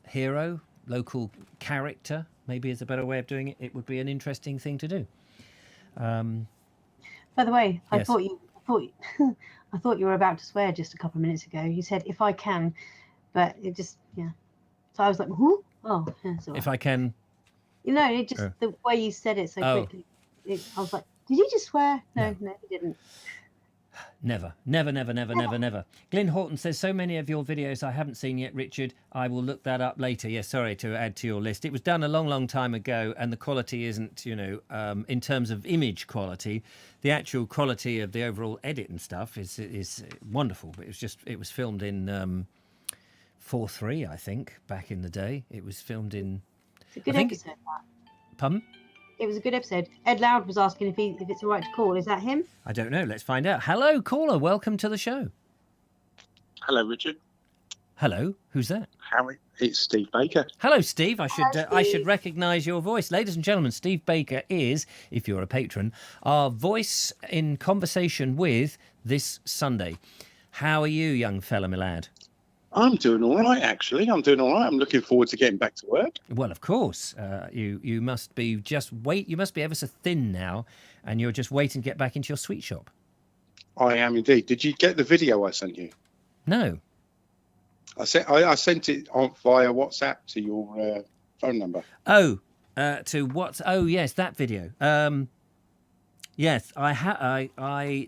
hero, local character, maybe is a better way of doing it, it would be an interesting thing to do. By the way, Yes. I thought you were about to swear just a couple of minutes ago. You said "if I can," but it just So I was like, "Who?" Oh, yeah. So If I can, it just the way you said it so quickly. I was like, "Did you just swear?" No, you didn't. never. Glyn Horton says, so many of your videos I haven't seen yet, Richard. I will look that up later. Yes, sorry to add to your list. It was done a long, long time ago, and the quality isn't, in terms of image quality, the actual quality of the overall edit and stuff is wonderful. But it was filmed in 4:3, I think, back in the day. It was filmed in... It's a good episode, that. Pardon? It was a good episode. Ed Loud was asking if it's all right to call. Is that him? I don't know. Let's find out. Hello, caller. Welcome to the show. Hello, Richard. Hello. Who's that? Harry. It's Steve Baker. Hello, Steve. I should Steve. recognise your voice. Ladies and gentlemen, Steve Baker is, if you're a patron, our voice in conversation with this Sunday. How are you, young fella, my lad? I'm doing all right, actually. I'm doing all right. I'm looking forward to getting back to work. Well, of course. You must be you must be ever so thin now, and you're just waiting to get back into your sweet shop. I am indeed. Did you get the video I sent you? No. I sent it via WhatsApp to your phone number. Oh, to what? Oh, yes, that video. Yes, I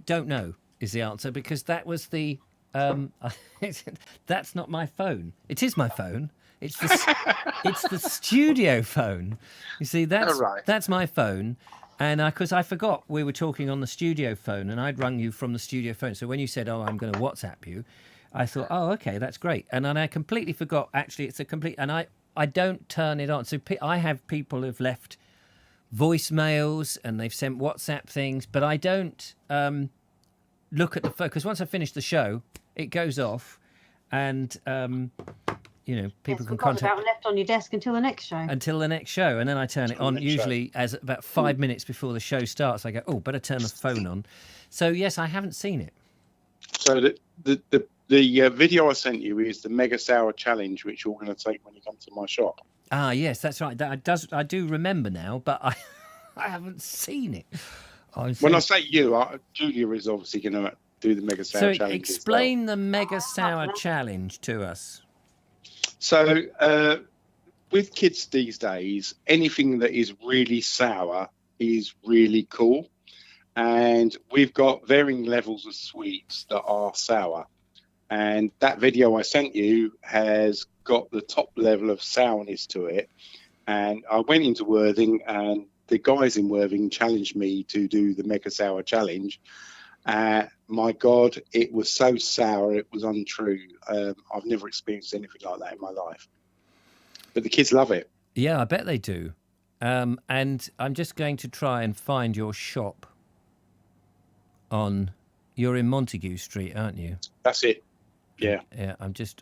don't know is the answer, because that was the that's not my phone. It is my phone. It's the studio phone. You see, that's my phone. And because I forgot we were talking on the studio phone, and I'd rung you from the studio phone. So when you said, "Oh, I'm going to WhatsApp you," I thought, "Oh, okay, that's great." And then I completely forgot. Actually, it's a complete. And I don't turn it on. So I have people who've left voicemails and they've sent WhatsApp things, but I don't look at the phone, because once I finish the show, it goes off, and people can contact. About left on your desk until the next show. And then I turn it on. Usually, as about 5 minutes before the show starts, I go, "Oh, better turn the phone on." So yes, I haven't seen it. So the video I sent you is the Mega Sour Challenge, which you're going to take when you come to my shop. Ah, yes, that's right. I do remember now, but I haven't seen it. When I say you, Julia is obviously going to do the Mega Sour Challenge. So explain the Mega Sour Challenge to us. So with kids these days, anything that is really sour is really cool. And we've got varying levels of sweets that are sour. And that video I sent you has got the top level of sourness to it. And I went into Worthing, and the guys in Worthing challenged me to do the Mega Sour Challenge. My God, it was so sour, it was untrue. I've never experienced anything like that in my life. But the kids love it. Yeah, I bet they do. And I'm just going to try and find your shop you're in Montague Street, aren't you? That's it. Yeah. Yeah, I'm just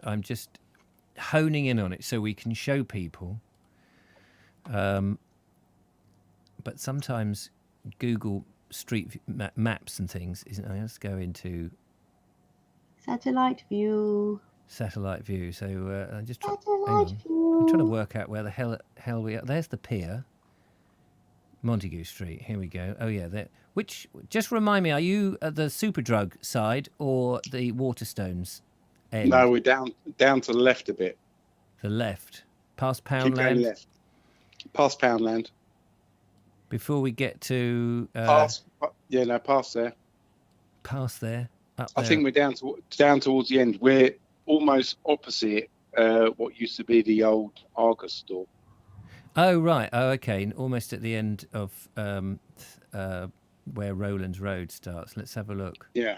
honing in on it so we can show people. But sometimes Google Street Maps and things isn't. Let's go into satellite view. So I'm just I'm view. trying to work out where the hell we are. There's the pier. Montague Street. Here we go. Oh yeah, there. Which, just remind me, are you at the Superdrug side or the Waterstones end? No, we're down to the left a bit. The left, past Poundland. Left. Past Poundland. Before we get to past there. Past there. Up I there. think we're down towards the end. We're almost opposite what used to be the old Argus store. Oh right. Oh okay. Almost at the end of where Rowlands Road starts. Let's have a look. Yeah.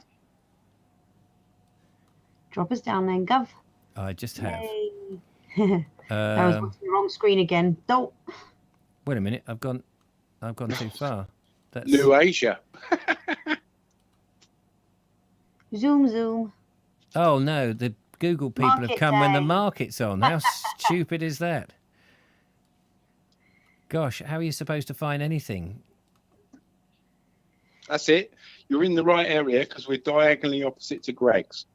Drop us down then, Gov. I just have. I was watching the wrong screen again. Don't. Wait a minute. I've gone too far. That's New Asia. Zoom. Oh no, the Google people Market have come when the day. market's on. How stupid is that? Gosh, how are you supposed to find anything? That's it. You're in the right area because we're diagonally opposite to Greg's.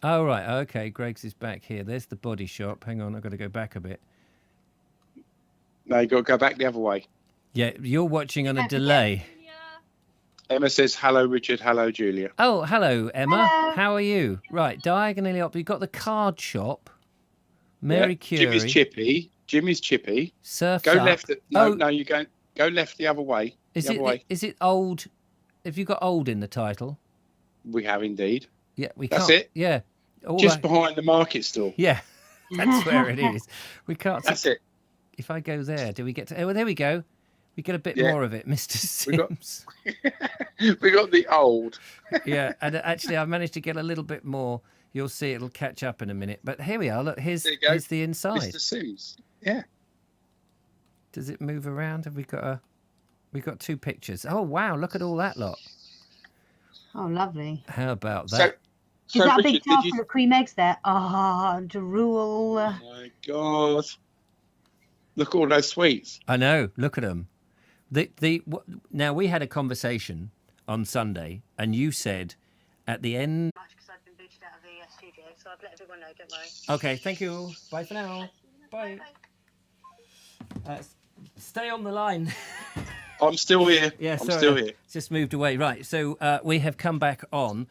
Oh right, okay. Greg's is back here. There's the body shop. Hang on, I've got to go back a bit. No, you got to go back the other way. Yeah, you're watching on a delay. Emma says, "Hello, Richard. Hello, Julia." Oh, hello, Emma. Hello. How are you? Right, diagonally up. You've got the card shop. Mary Curie. Jimmy's Chippy. Surf's Go Up. left. No, you go left the other way. Is the other way. Is it old? Have you got old in the title? We have indeed. Yeah, we That's can't. it. Yeah. Just behind the market stall. Yeah, that's where it is. We can't. That's it. If I go there, do we get to? Oh, there we go. We get a bit more of it, Mr. Sims. We got the old. Yeah, and actually, I managed to get a little bit more. You'll see, it'll catch up in a minute. But here we are. Look, here's the inside. Mr. Sims. Yeah. Does it move around? Have we got We've got two pictures. Oh wow! Look at all that lot. Oh, lovely. How about that? Is that a big jar full of cream eggs there? Ah, drool. Oh my God! Look at all those sweets. I know. Look at them. Now we had a conversation on Sunday, and you said at the end. Because I I've been booted out of the studio, so I've let everyone know. Don't worry. Okay, thank you. Bye for now. Bye. Stay on the line. I'm still here. Yeah, I'm sorry, still here. just moved away. Right, so we have come back on,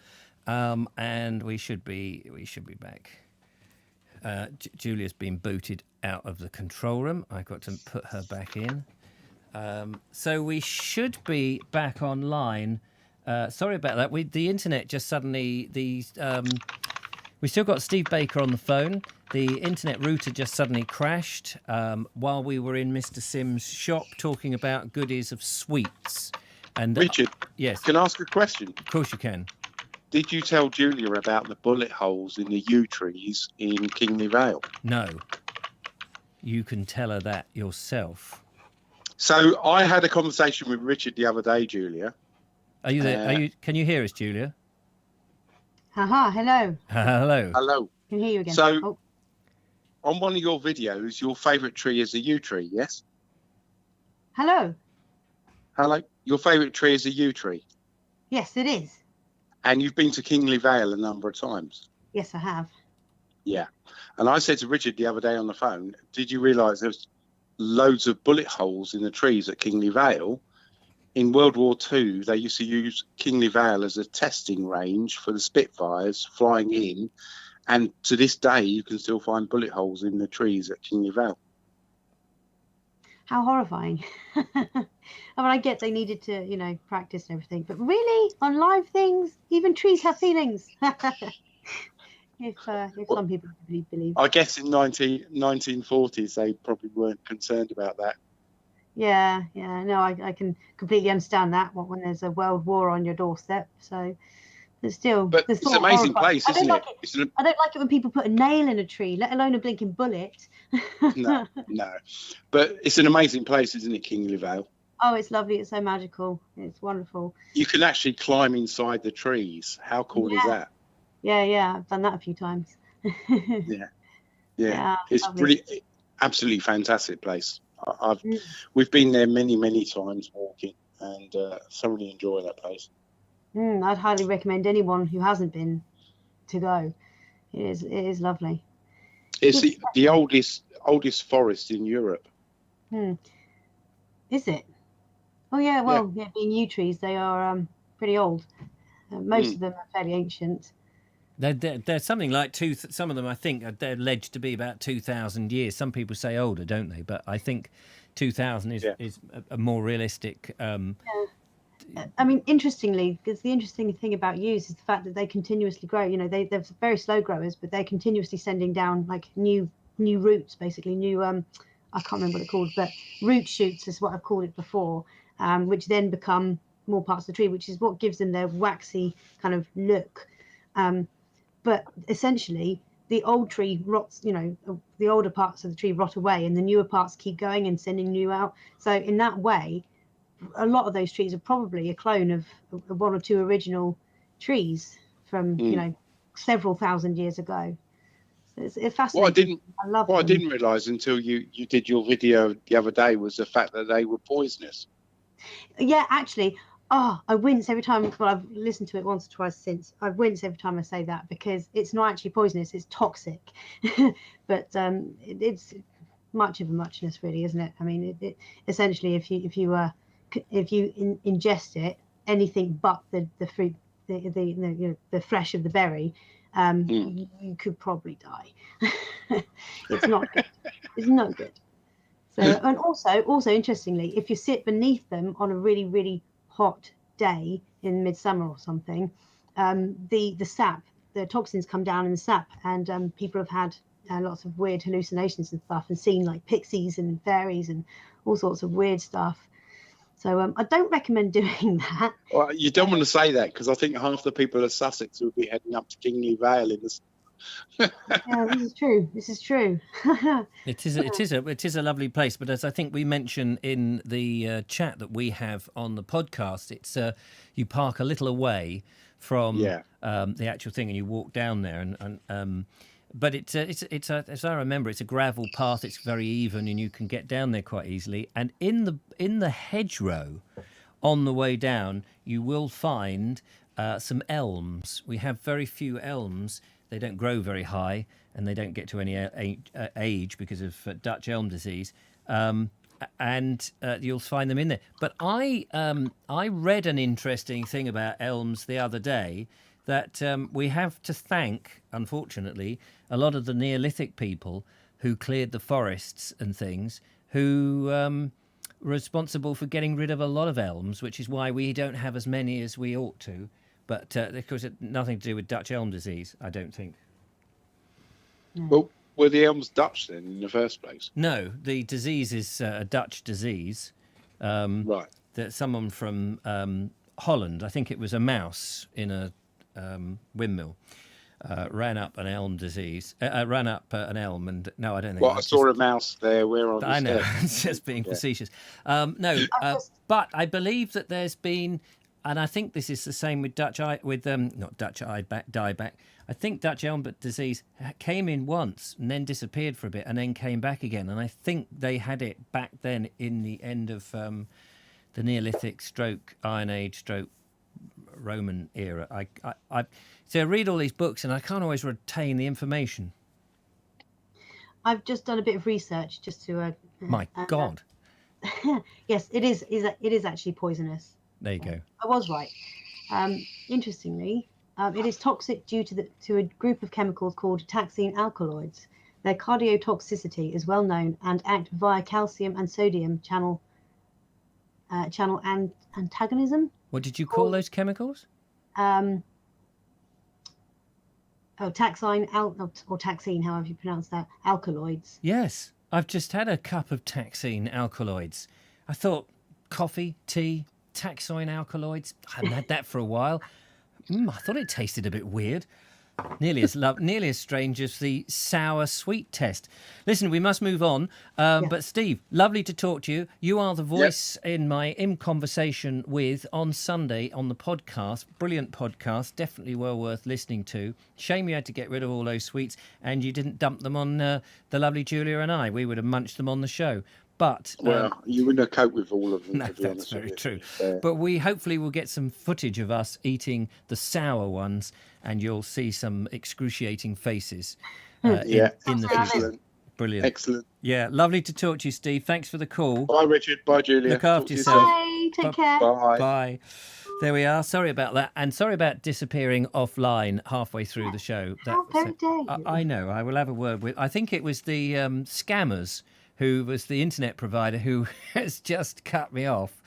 and we should be back. Julia's been booted out of the control room. I've got to put her back in. So we should be back online. Sorry about that. The internet just suddenly we still got Steve Baker on the phone. The internet router just suddenly crashed while we were in Mr. Sim's shop talking about goodies of sweets. And Richard, yes, can I ask a question? of course you can. Did you tell Julia about the bullet holes in the yew trees in Kingley Vale? No, you can tell her that yourself. So I had a conversation with Richard the other day, Julia. Are you there? Can you hear us, Julia? Haha, hello. Hello. Hello. Can hear you again. So on one of your videos, your favourite tree is a yew tree, yes? Hello. Hello? Your favourite tree is a yew tree. Yes, it is. And you've been to Kingley Vale a number of times. Yes, I have. Yeah. And I said to Richard the other day on the phone, did you realise there's loads of bullet holes in the trees at Kingley Vale? In World War II, they used to use Kingley Vale as a testing range for the Spitfires flying in. And to this day, you can still find bullet holes in the trees at Kingley Vale. How horrifying. I mean, I get they needed to, practice and everything, but really, on live things, even trees have feelings. if some people really believe. I guess in 1940s, they probably weren't concerned about that. Yeah, no, I can completely understand that when there's a world war on your doorstep. So there's still. But there's it's an amazing place, isn't it? I don't like it when people put a nail in a tree, let alone a blinking bullet. No. But it's an amazing place, isn't it, Kingley Vale? Oh, it's lovely. It's so magical. It's wonderful. You can actually climb inside the trees. How cool is that? Yeah. I've done that a few times. Yeah. It's really absolutely fantastic place. We've been there many times walking and thoroughly enjoy that place. I'd highly recommend anyone who hasn't been to go. It is lovely. It's the oldest forest in Europe. Is it? Oh yeah, well, yeah, being yew trees, they are pretty old. Most of them are fairly ancient. They're something like some of them, I think, they're alleged to be about 2,000 years. Some people say older, don't they? But I think 2,000 is a more realistic. I mean, interestingly, because the interesting thing about yews is the fact that they continuously grow. They're very slow growers, but they're continuously sending down like new roots, basically new. I can't remember what they're called, but root shoots is what I've called it before, which then become more parts of the tree, which is what gives them their waxy kind of look. But essentially, the old tree rots. The older parts of the tree rot away, and the newer parts keep going and sending new out. So in that way, a lot of those trees are probably a clone of one or two original trees from several thousand years ago. So it's fascinating. What I didn't realise until you did your video the other day was the fact that they were poisonous. Yeah, actually. I wince every time. Well, I've listened to it once or twice since. I wince every time I say that because it's not actually poisonous; it's toxic. But it's much of a muchness, really, isn't it? I mean, it essentially, if you ingest it, anything but the fruit, the flesh of the berry, you could probably die. It's not good. It's not good. So, and also interestingly, if you sit beneath them on a really, really hot day in midsummer or something, the sap, the toxins come down in the sap, and people have had lots of weird hallucinations and stuff, and seen like pixies and fairies and all sorts of weird stuff. So I don't recommend doing that. Well, you don't want to say that because I think half the people of Sussex will be heading up to Kingley Vale in this. Yeah, this is true. It is a lovely place, but as I think we mentioned in the chat that we have on the podcast, it's you park a little away from the actual thing, and you walk down there, and but it's as I remember, it's a gravel path. It's very even, and you can get down there quite easily. And in the hedgerow, on the way down, you will find some elms. We have very few elms. They don't grow very high, and they don't get to any age because of Dutch elm disease. And you'll find them in there. But I read an interesting thing about elms the other day, that we have to thank, unfortunately, a lot of the Neolithic people who cleared the forests and things, who were responsible for getting rid of a lot of elms, which is why we don't have as many as we ought to. But of course, it nothing to do with Dutch elm disease, I don't think. Well, were the elms Dutch then in the first place? No, the disease is a Dutch disease. Right. That someone from Holland, I think it was a mouse in a windmill, ran up an elm disease, ran up an elm, and no, I don't think. Well, I saw a mouse there. Where on? I know, it's just being facetious. No, but I believe that there's been, and I think this is the same with not Dutch dieback. I think Dutch elm disease came in once and then disappeared for a bit and then came back again. And I think they had it back then in the end of the Neolithic / Iron Age / Roman era. So I read all these books and I can't always retain the information. I've just done a bit of research just to. My God. Yes, it is actually poisonous. There you go. I was right. Interestingly, it is toxic due to a group of chemicals called taxine alkaloids. Their cardiotoxicity is well known and act via calcium and sodium channel antagonism. What did you call those chemicals? Taxine or taxine, however you pronounce that, alkaloids. Yes, I've just had a cup of taxine alkaloids. I thought coffee, tea, taxine alkaloids. I hadn't had that for a while. I thought it tasted a bit weird. Nearly as strange as the sour sweet test. Listen, we must move on. But Steve, lovely to talk to you. You are the voice in conversation with on Sunday on the podcast. Brilliant podcast, definitely well worth listening to. Shame you had to get rid of all those sweets and you didn't dump them on the lovely Julia and I. We would have munched them on the show. But you wouldn't have coped with all of them. No, that's very true. But we hopefully will get some footage of us eating the sour ones, and you'll see some excruciating faces in the future. Brilliant. Excellent. Yeah, lovely to talk to you, Steve. Thanks for the call. Bye, Richard. Bye, Julia. Look after yourself. Bye. Take care. Bye. Bye. There we are. Sorry about that. And sorry about disappearing offline halfway through the show. How very dare you. I know. I will have a word with... I think it was the scammers who was the internet provider who has just cut me off.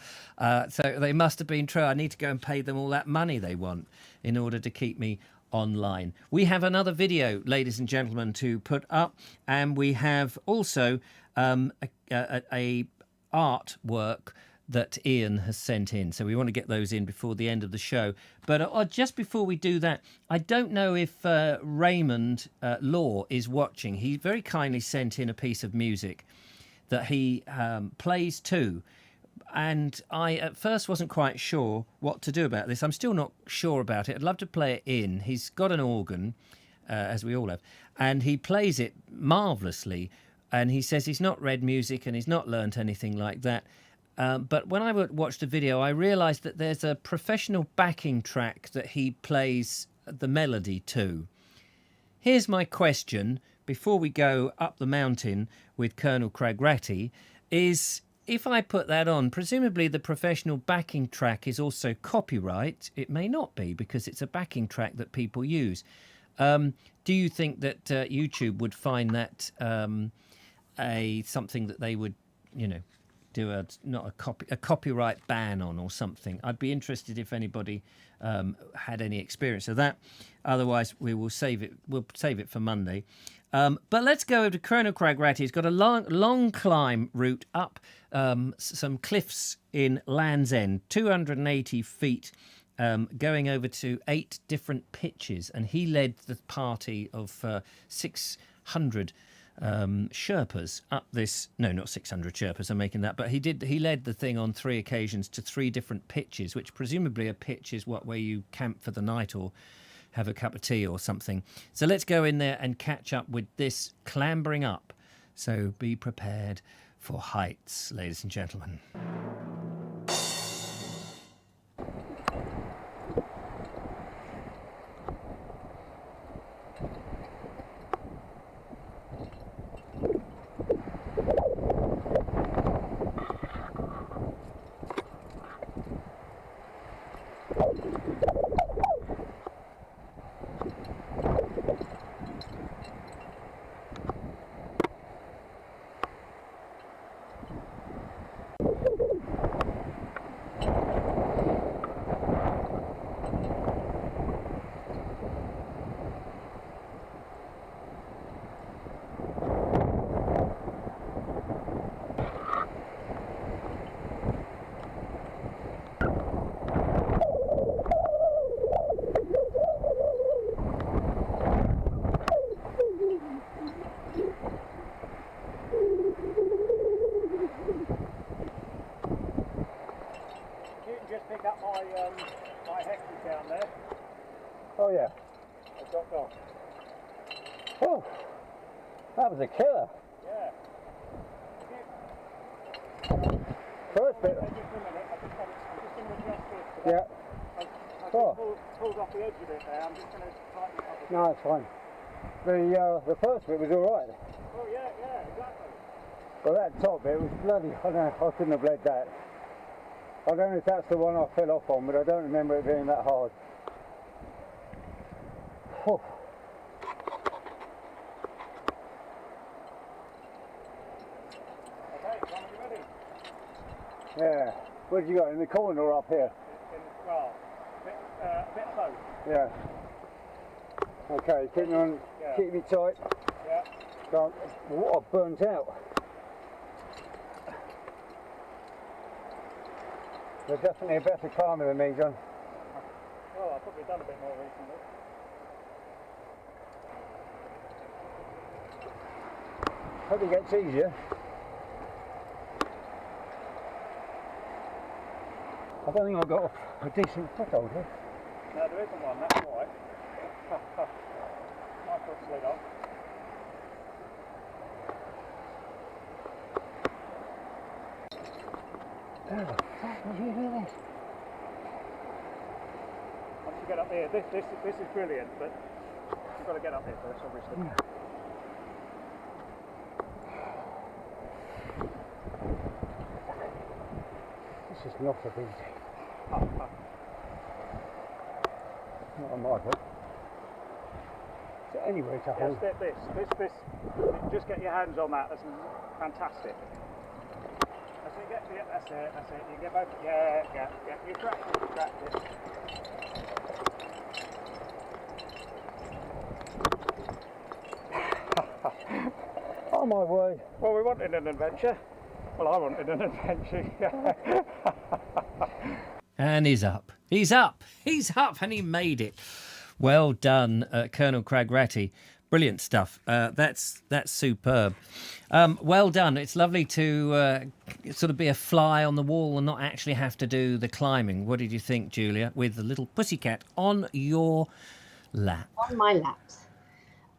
So they must have been true. I need to go and pay them all that money they want in order to keep me online. We have another video, ladies and gentlemen, to put up. And we have also a artwork that Ian has sent in. So we want to get those in before the end of the show. But just before we do that, I don't know if Raymond Law is watching. He very kindly sent in a piece of music that he plays too. And I at first wasn't quite sure what to do about this. I'm still not sure about it. I'd love to play it in. He's got an organ, as we all have, and he plays it marvellously. And he says he's not read music and he's not learnt anything like that. But when I watched the video, I realised that there's a professional backing track that he plays the melody to. Here's my question, before we go up the mountain with Colonel Cragratty, is if I put that on, presumably the professional backing track is also copyright. It may not be because it's a backing track that people use. Do you think that YouTube would find that something that they would, do a copyright ban on or something? I'd be interested if anybody had any experience of that. Otherwise, we will save it. We'll save it for Monday. But let's go over to Colonel Cragratty. He's got a long climb route up some cliffs in Land's End, 280 feet, going over to 8 different pitches, and he led the party of 600. Sherpas up this, no, not 600 Sherpas, I'm making that, but he led the thing on 3 occasions to 3 different pitches, which presumably a pitch is where you camp for the night or have a cup of tea or something. So let's go in there and catch up with this clambering up. So be prepared for heights, ladies and gentlemen. 1, dropped off. Oh, that was a killer. Yeah. First bit. Just a minute. I'm just going to adjust this. Yeah. I Oh. pulled off the edge of it there. I'm just going to tighten it up. No, it's fine. The first bit was all right. Oh yeah, exactly. Well, that top bit was bloody. I don't know. I couldn't have led that. I don't know if that's the one I fell off on, but I don't remember it being that hard. Oh. Okay, Tom, are you ready? Yeah. Where'd you go? In the corner or up here? Well, a bit of both. Yeah. Okay, keep me on. Yeah. Keep me tight. Yeah. Can't. What? I've burnt out. You're definitely a better climber than me, John. Well, I've probably done a bit more recently. Hope it gets easier. I don't think I've got a decent foothold here. No, there isn't one, that's why. My foot slid off. How the fuck did you do this? Once you get up here, this is brilliant, but you've got to get up here first, obviously. This is not a easy. Not on my book. So anyway, to hold. Yes, this, just get your hands on that, that's fantastic. That's it, you get both, yeah, you tracked it. Oh my word. Well, we wanted an adventure. Well, I wanted an adventure. And he's up. He's up, and he made it. Well done, Colonel Cragratty. Brilliant stuff. That's superb. Well done. It's lovely to sort of be a fly on the wall and not actually have to do the climbing. What did you think, Julia, with the little pussycat on your lap? On my laps.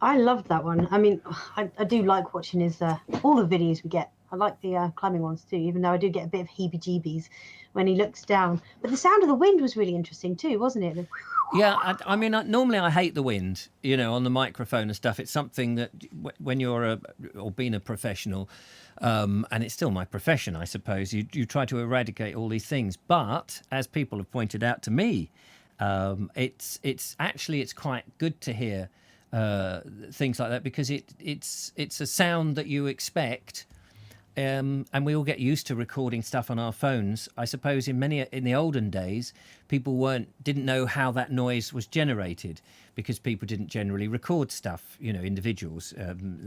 I loved that one. I mean, I do like watching his all the videos we get. I like the climbing ones too, even though I do get a bit of heebie-jeebies when he looks down. But the sound of the wind was really interesting too, wasn't it? Yeah, I mean, normally I hate the wind, on the microphone and stuff. It's something that when you're being a professional, and it's still my profession, I suppose, you try to eradicate all these things. But as people have pointed out to me, it's quite good to hear things like that because it's a sound that you expect. And we all get used to recording stuff on our phones. I suppose in the olden days, people didn't know how that noise was generated because people didn't generally record stuff, individuals,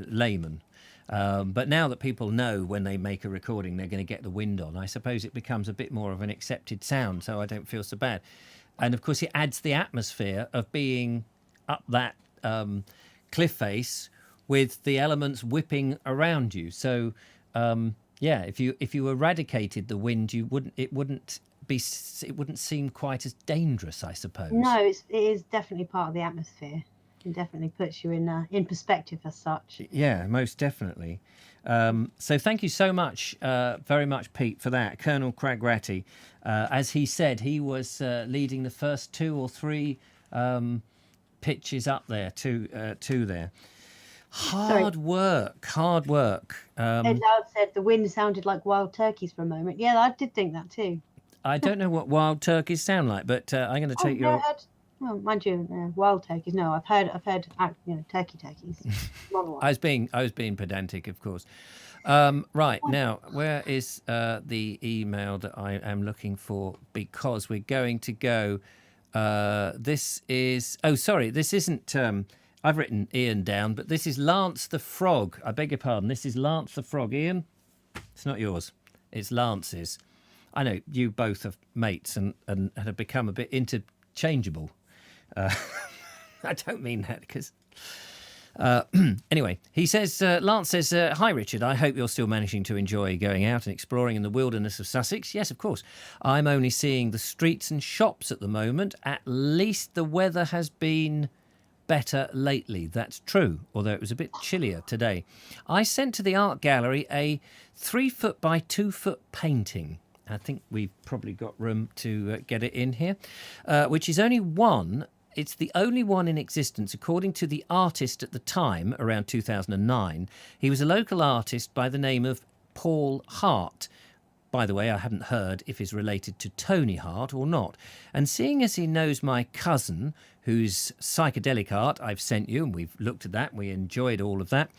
laymen. But now that people know when they make a recording, they're going to get the wind on. I suppose it becomes a bit more of an accepted sound, so I don't feel so bad. And of course, it adds the atmosphere of being up that cliff face with the elements whipping around you. So. If you eradicated the wind, it wouldn't seem quite as dangerous, I suppose. No, it is definitely part of the atmosphere. It definitely puts you in perspective as such. Yeah, most definitely. So thank you so much, very much, Pete, for that. Colonel Cragratty, as he said, he was leading the first 2 or 3 pitches up there to there. Hard work. Ed Loud said the wind sounded like wild turkeys for a moment. Yeah, I did think that too. I don't know what wild turkeys sound like, but I'm going to take your. Well, mind you, wild turkeys. No, I've heard, turkeys. I was being pedantic, of course. Right now, where is the email that I am looking for? Because we're going to go. This is. Oh, sorry, this isn't. I've written Ian down, but this is Lance the Frog. I beg your pardon. This is Lance the Frog. Ian, it's not yours. It's Lance's. I know you both are mates and have become a bit interchangeable. I don't mean that because... anyway, he says, Lance says, hi, Richard. I hope you're still managing to enjoy going out and exploring in the wilderness of Sussex. Yes, of course. I'm only seeing the streets and shops at the moment. At least the weather has been... better lately. That's true, although it was a bit chillier today. I sent to the art gallery a 3 foot by 2 foot painting. I think we've probably got room to get it in here, which is only one. It's the only one in existence, according to the artist at the time, around 2009. He was a local artist by the name of Paul Hart. By the way, I haven't heard if he's related to Tony Hart or not. And seeing as he knows my cousin, whose psychedelic art I've sent you, and we've looked at that, we enjoyed all of that,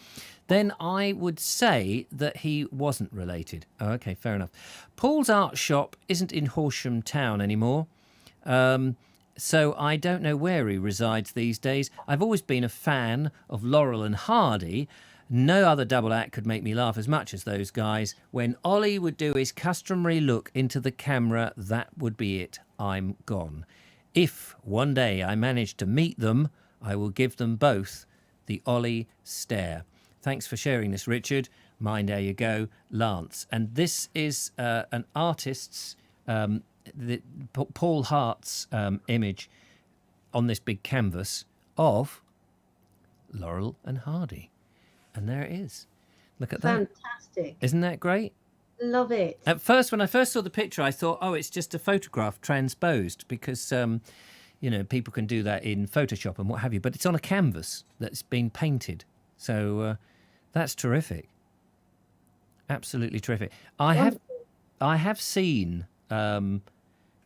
then I would say that he wasn't related. Oh, okay, fair enough. Paul's art shop isn't in Horsham Town anymore, so I don't know where he resides these days. I've always been a fan of Laurel and Hardy. No other double act could make me laugh as much as those guys. When Ollie would do his customary look into the camera, that would be it. I'm gone. If one day I manage to meet them, I will give them both the Ollie stare. Thanks for sharing this, Richard. Mind how you go, Lance. And this is an artist's, Paul Hart's image on this big canvas of Laurel and Hardy. And there it is. Look at that. Fantastic. Isn't that great? Love it. At first, when I first saw the picture, I thought, oh, it's just a photograph transposed because, people can do that in Photoshop and what have you. But it's on a canvas that's been painted. So that's terrific. Absolutely terrific. I have seen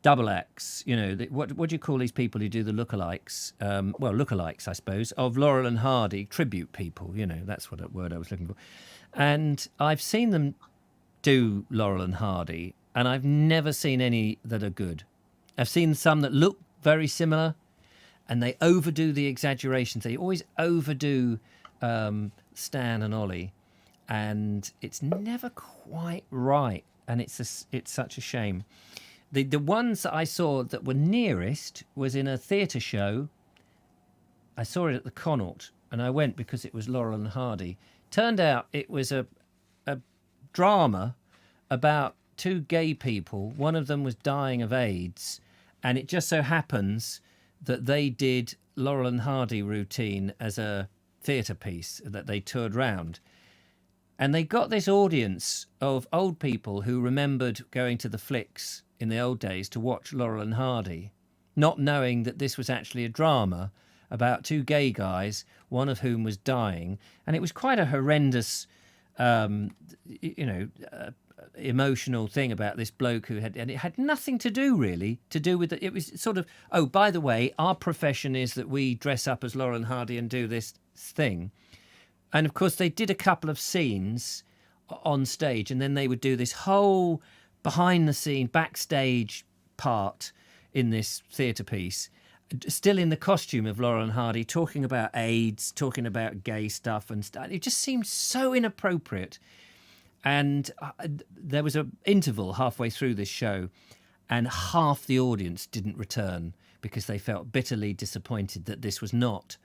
double acts, what do you call these people who do the lookalikes? Lookalikes, I suppose, of Laurel and Hardy, tribute people, that's what word I was looking for. And I've seen them do Laurel and Hardy, and I've never seen any that are good. I've seen some that look very similar, and they overdo the exaggerations. They always overdo Stan and Ollie, and it's never quite right, and it's such a shame. The ones that I saw that were nearest was in a theatre show. I saw it at the Connaught, and I went because it was Laurel and Hardy. Turned out it was a drama about 2 gay people. One of them was dying of AIDS, and it just so happens that they did Laurel and Hardy routine as a theatre piece that they toured round. And they got this audience of old people who remembered going to the flicks in the old days to watch Laurel and Hardy, not knowing that this was actually a drama about 2 gay guys, one of whom was dying. And it was quite a horrendous, emotional thing about this bloke and it had nothing to do really with it. It was sort of, oh, by the way, our profession is that we dress up as Laurel and Hardy and do this thing. And of course they did a couple of scenes on stage, and then they would do this whole behind the scene backstage part in this theatre piece, still in the costume of Laurel and Hardy, talking about AIDS, talking about gay stuff and stuff. It just seemed so inappropriate. And there was an interval halfway through this show, and half the audience didn't return because they felt bitterly disappointed that this was not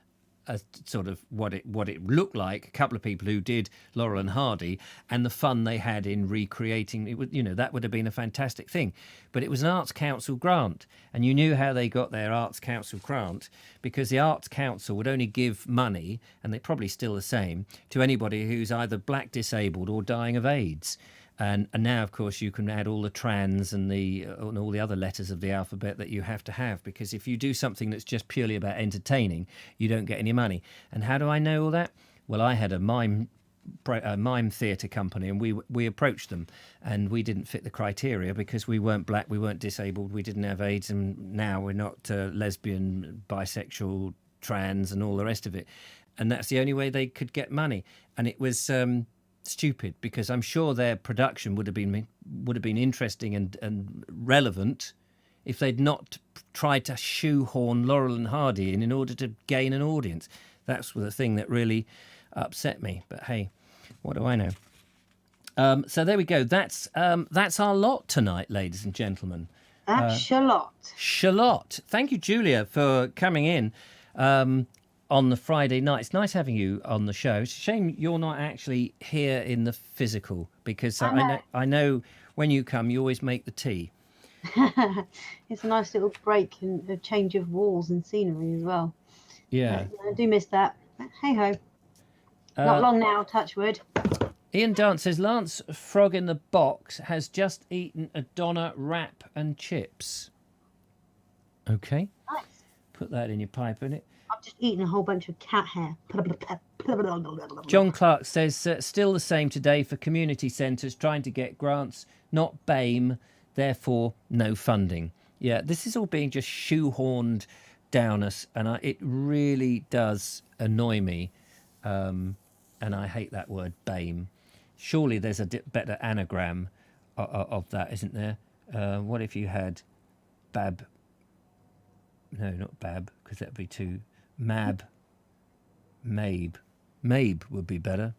a sort of what it looked like. A couple of people who did Laurel and Hardy, and the fun they had in recreating it would, that would have been a fantastic thing. But it was an Arts Council grant, and you knew how they got their Arts Council grant, because the Arts Council would only give money, and they're probably still the same, to anybody who's either black, disabled or dying of AIDS. And now, of course, you can add all the trans and all the other letters of the alphabet that you have to have, because if you do something that's just purely about entertaining, you don't get any money. And how do I know all that? Well, I had a mime theatre company, and we approached them, and we didn't fit the criteria because we weren't black, we weren't disabled, we didn't have AIDS, and now we're not lesbian, bisexual, trans, and all the rest of it. And that's the only way they could get money. And it was stupid, because I'm sure their production would have been interesting and relevant if they'd not tried to shoehorn Laurel and Hardy in order to gain an audience. That's the thing that really upset me. But hey, what do I know? So there we go. That's our lot tonight, ladies and gentlemen. That's Charlotte. Charlotte. Thank you, Julia, for coming in on the Friday night. It's nice having you on the show. It's a shame you're not actually here in the physical, because I know when you come, you always make the tea. It's a nice little break and a change of walls and scenery as well. Yeah. I do miss that. Hey ho. Not long now, touch wood. Ian Dance says, Lance Frog in the Box has just eaten a Donna wrap and chips. Okay. Nice. Put that in your pipe, innit? I've just eaten a whole bunch of cat hair. John Clark says, still the same today for community centres trying to get grants, not BAME, therefore no funding. Yeah, this is all being just shoehorned down us, and it really does annoy me. And I hate that word BAME. Surely there's a better anagram of that, isn't there? What if you had BAB? No, not BAB, because that would be too... MAB. MABE. MABE would be better.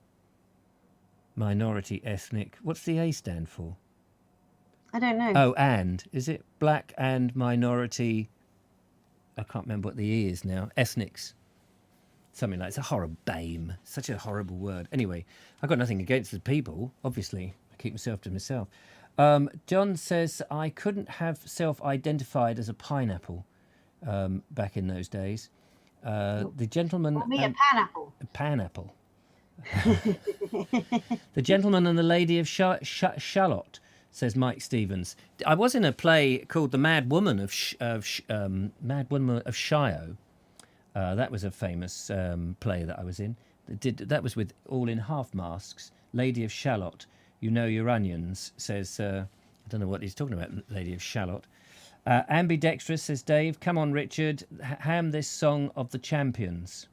Minority ethnic. What's the A stand for? I don't know. Oh, and. Is it black and minority? I can't remember what the E is now. Ethnics. Something like, it's a horrible BAME. Such a horrible word. Anyway, I've got nothing against the people, obviously. I keep myself to myself. John says, I couldn't have self-identified as a pineapple back in those days. The gentleman... Me a pineapple. A pineapple. The Gentleman and the Lady of Shalott, says Mike Stevens. I was in a play called The Mad Woman of Mad Woman of Shio. That was a famous play that I was in. That was with all in half masks. Lady of Shalott, you know your onions, says... I don't know what he's talking about, Lady of Shalott. Ambidextrous, says Dave. Come on, Richard. Ham this song of the champions.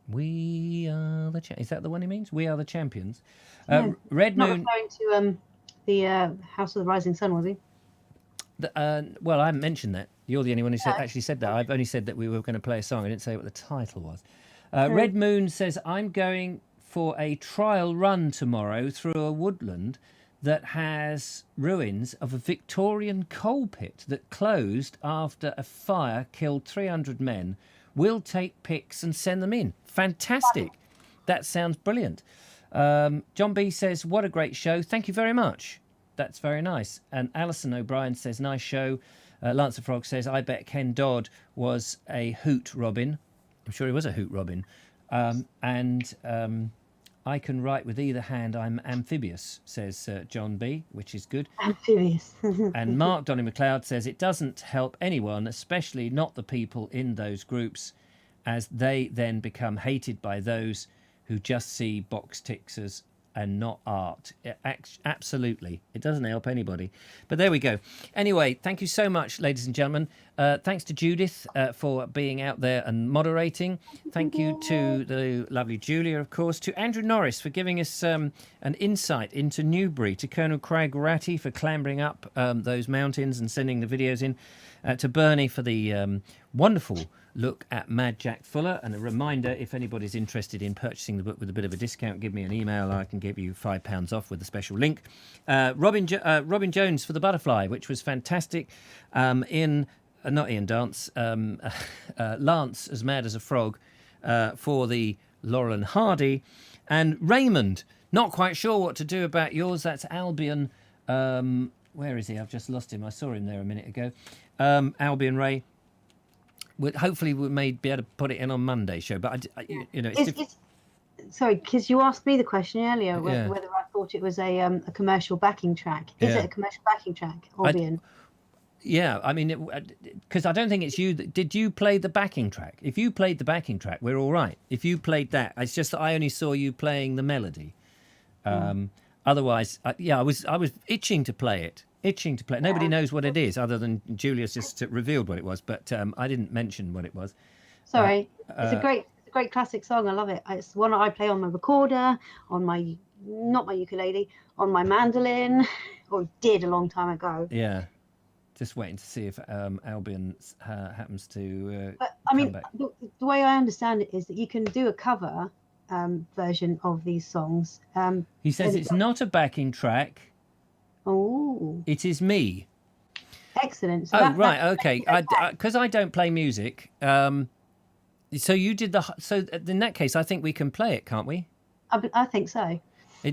We are the champions. Is that the one he means? We are the champions. Red Not Moon... referring to the House of the Rising Sun, was he? Well, I haven't mentioned that. You're the only one who actually said that. I've only said that we were going to play a song. I didn't say what the title was. Red Moon says, I'm going for a trial run tomorrow through a woodland that has ruins of a Victorian coal pit that closed after a fire killed 300 men. We'll take pics and send them in. Fantastic. That sounds brilliant. John B says, what a great show. Thank you very much. That's very nice. And Alison O'Brien says, nice show. Lancer Frog says, I bet Ken Dodd was a hoot robin. I'm sure he was a hoot robin. I can write with either hand. I'm amphibious, says John B, which is good. Amphibious. And Mark Donny McLeod says, it doesn't help anyone, especially not the people in those groups, as they then become hated by those who just see box tickers and not art. Absolutely. It doesn't help anybody. But there we go. Anyway, thank you so much, ladies and gentlemen. Thanks to Judith for being out there and moderating. Thank you to the lovely Julia, of course. To Andrew Norris for giving us an insight into Newbury. To Colonel Craig Ratty for clambering up those mountains and sending the videos in. To Bernie for the wonderful look at Mad Jack Fuller. And a reminder, if anybody's interested in purchasing the book with a bit of a discount, give me an email. I can give you £5 off with a special link. Robin Jones for The Butterfly, which was fantastic. Not Ian Dance, Lance as Mad as a Frog for the Laurel and Hardy. And Raymond, not quite sure what to do about yours. That's Albion. Where is he? I've just lost him. I saw him there a minute ago. Albion Ray. Hopefully we may be able to put it in on Monday's show, but sorry, because you asked me the question earlier whether I thought it was a commercial backing track. Is it a commercial backing track, Albion? Yeah, I mean, because I don't think it's you. Did you play the backing track? If you played the backing track, we're all right. If you played that, it's just that I only saw you playing the melody. Otherwise, I was itching to play it. Nobody knows what it is other than Julia's just revealed what it was, but I didn't mention what it was. Sorry, it's a great classic song. I love it. It's one I play on my recorder, not my ukulele, on my mandolin, or did a long time ago. Yeah, just waiting to see if Albion happens to. But I mean, the way I understand it is that you can do a cover version of these songs. He says it's not a backing track. Oh. It is me. Excellent. So Okay. Because I don't play music. So you did so in that case, I think we can play it, can't we? I think so.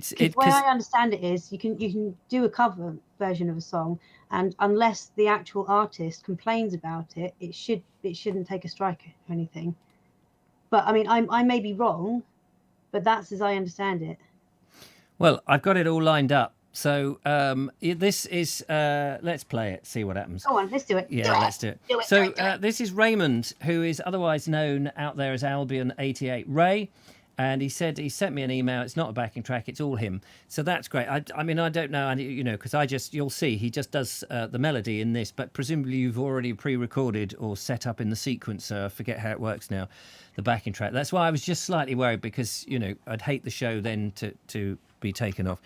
The way I understand it is you can do a cover version of a song, and unless the actual artist complains about it, it shouldn't take a strike or anything. But I mean, I may be wrong, but that's as I understand it. Well, I've got it all lined up. So this is let's play it, see what happens. Go on, let's do it. Yeah, let's do it. So this is Raymond, who is otherwise known out there as Albion88 Ray. And he said he sent me an email. It's not a backing track; it's all him. So that's great. I mean, I don't know, because you'll see he just does the melody in this, but presumably you've already pre-recorded or set up in the sequencer. I forget how it works now, the backing track. That's why I was just slightly worried, because I'd hate the show then to be taken off.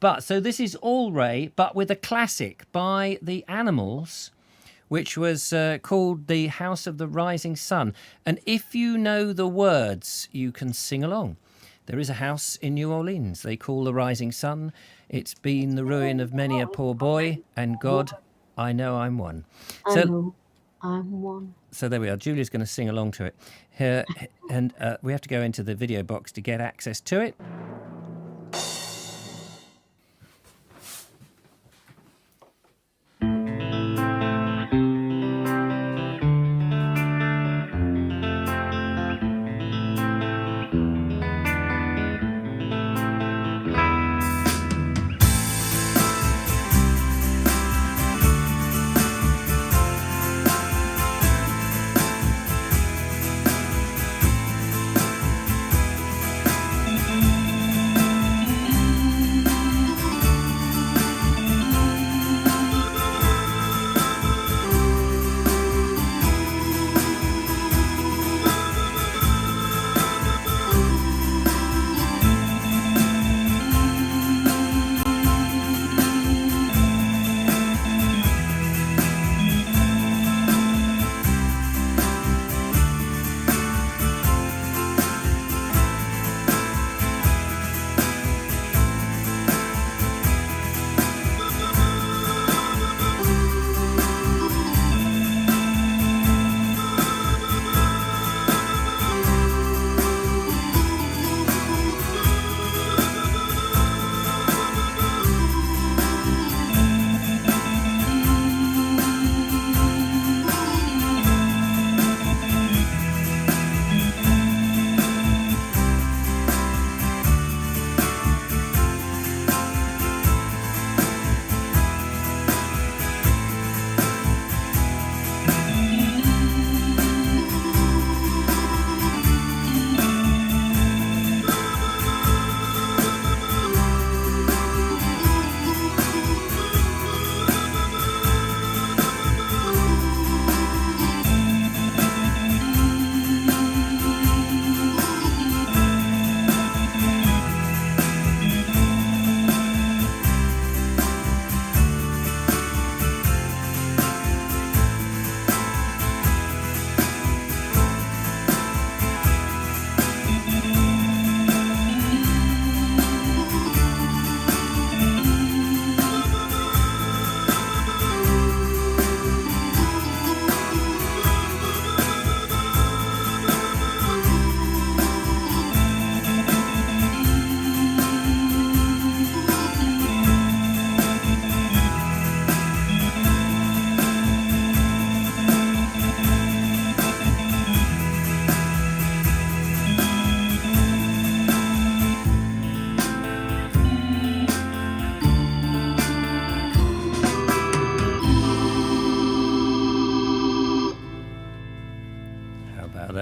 But so this is all Ray, but with a classic by the Animals, which was called The House of the Rising Sun. And if you know the words, you can sing along. There is a house in New Orleans they call the Rising Sun. It's been the ruin of many a poor boy, and God, I know I'm one. So I'm one. So there we are. Julia's going to sing along to it. Here, and we have to go into the video box to get access to it.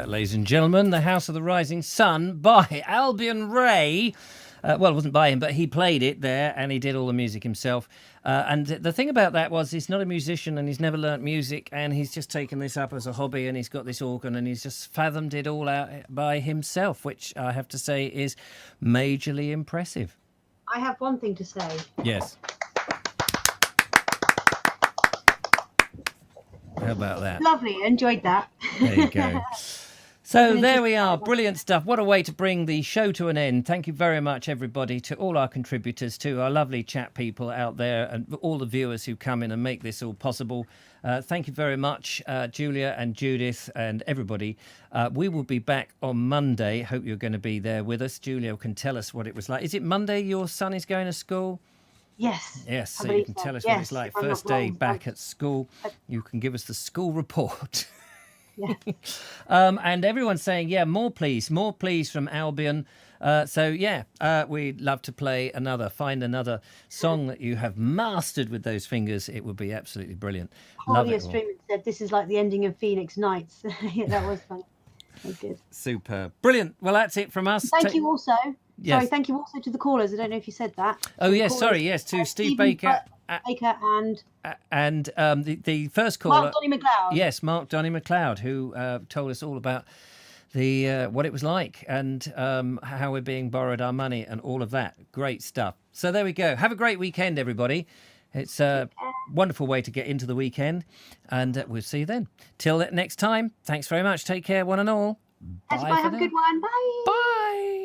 Ladies and gentlemen, The House of the Rising Sun by Albion Ray. Well, it wasn't by him, but he played it there, and he did all the music himself. And the thing about that was he's not a musician, and he's never learnt music, and he's just taken this up as a hobby, and he's got this organ, and he's just fathomed it all out by himself, which I have to say is majorly impressive. I have one thing to say. Yes. How about that? Lovely, enjoyed that. There you go. So there we are. Brilliant stuff. What a way to bring the show to an end. Thank you very much, everybody, to all our contributors, to our lovely chat people out there and all the viewers who come in and make this all possible. Thank you very much, Julia and Judith and everybody. We will be back on Monday. Hope you're going to be there with us. Julia can tell us what it was like. Is it Monday your son is going to school? Yes. Yes, so you can tell us what it's like. First day back at school. You can give us the school report. Yeah. And everyone's saying, yeah, more please from Albion. We'd love to find another song that you have mastered with those fingers. It would be absolutely brilliant. Claudia Streaming said this is like the ending of Phoenix Nights. Yeah, that was fun. That was good. Superb. Brilliant. Well, that's it from us. Thank you also. Yes. Sorry, thank you also to the callers. I don't know if you said that. Oh, yes, sorry, yes, to Steve Baker. And the first caller, Mark Donny McLeod. Yes, Mark Donny McLeod, who told us all about the what it was like and how we're being borrowed our money and all of that. Great stuff. So there we go. Have a great weekend, everybody. It's a wonderful way to get into the weekend, and we'll see you then. Till next time, thanks very much. Take care, one and all. Bye. Have a good one. Bye. Bye.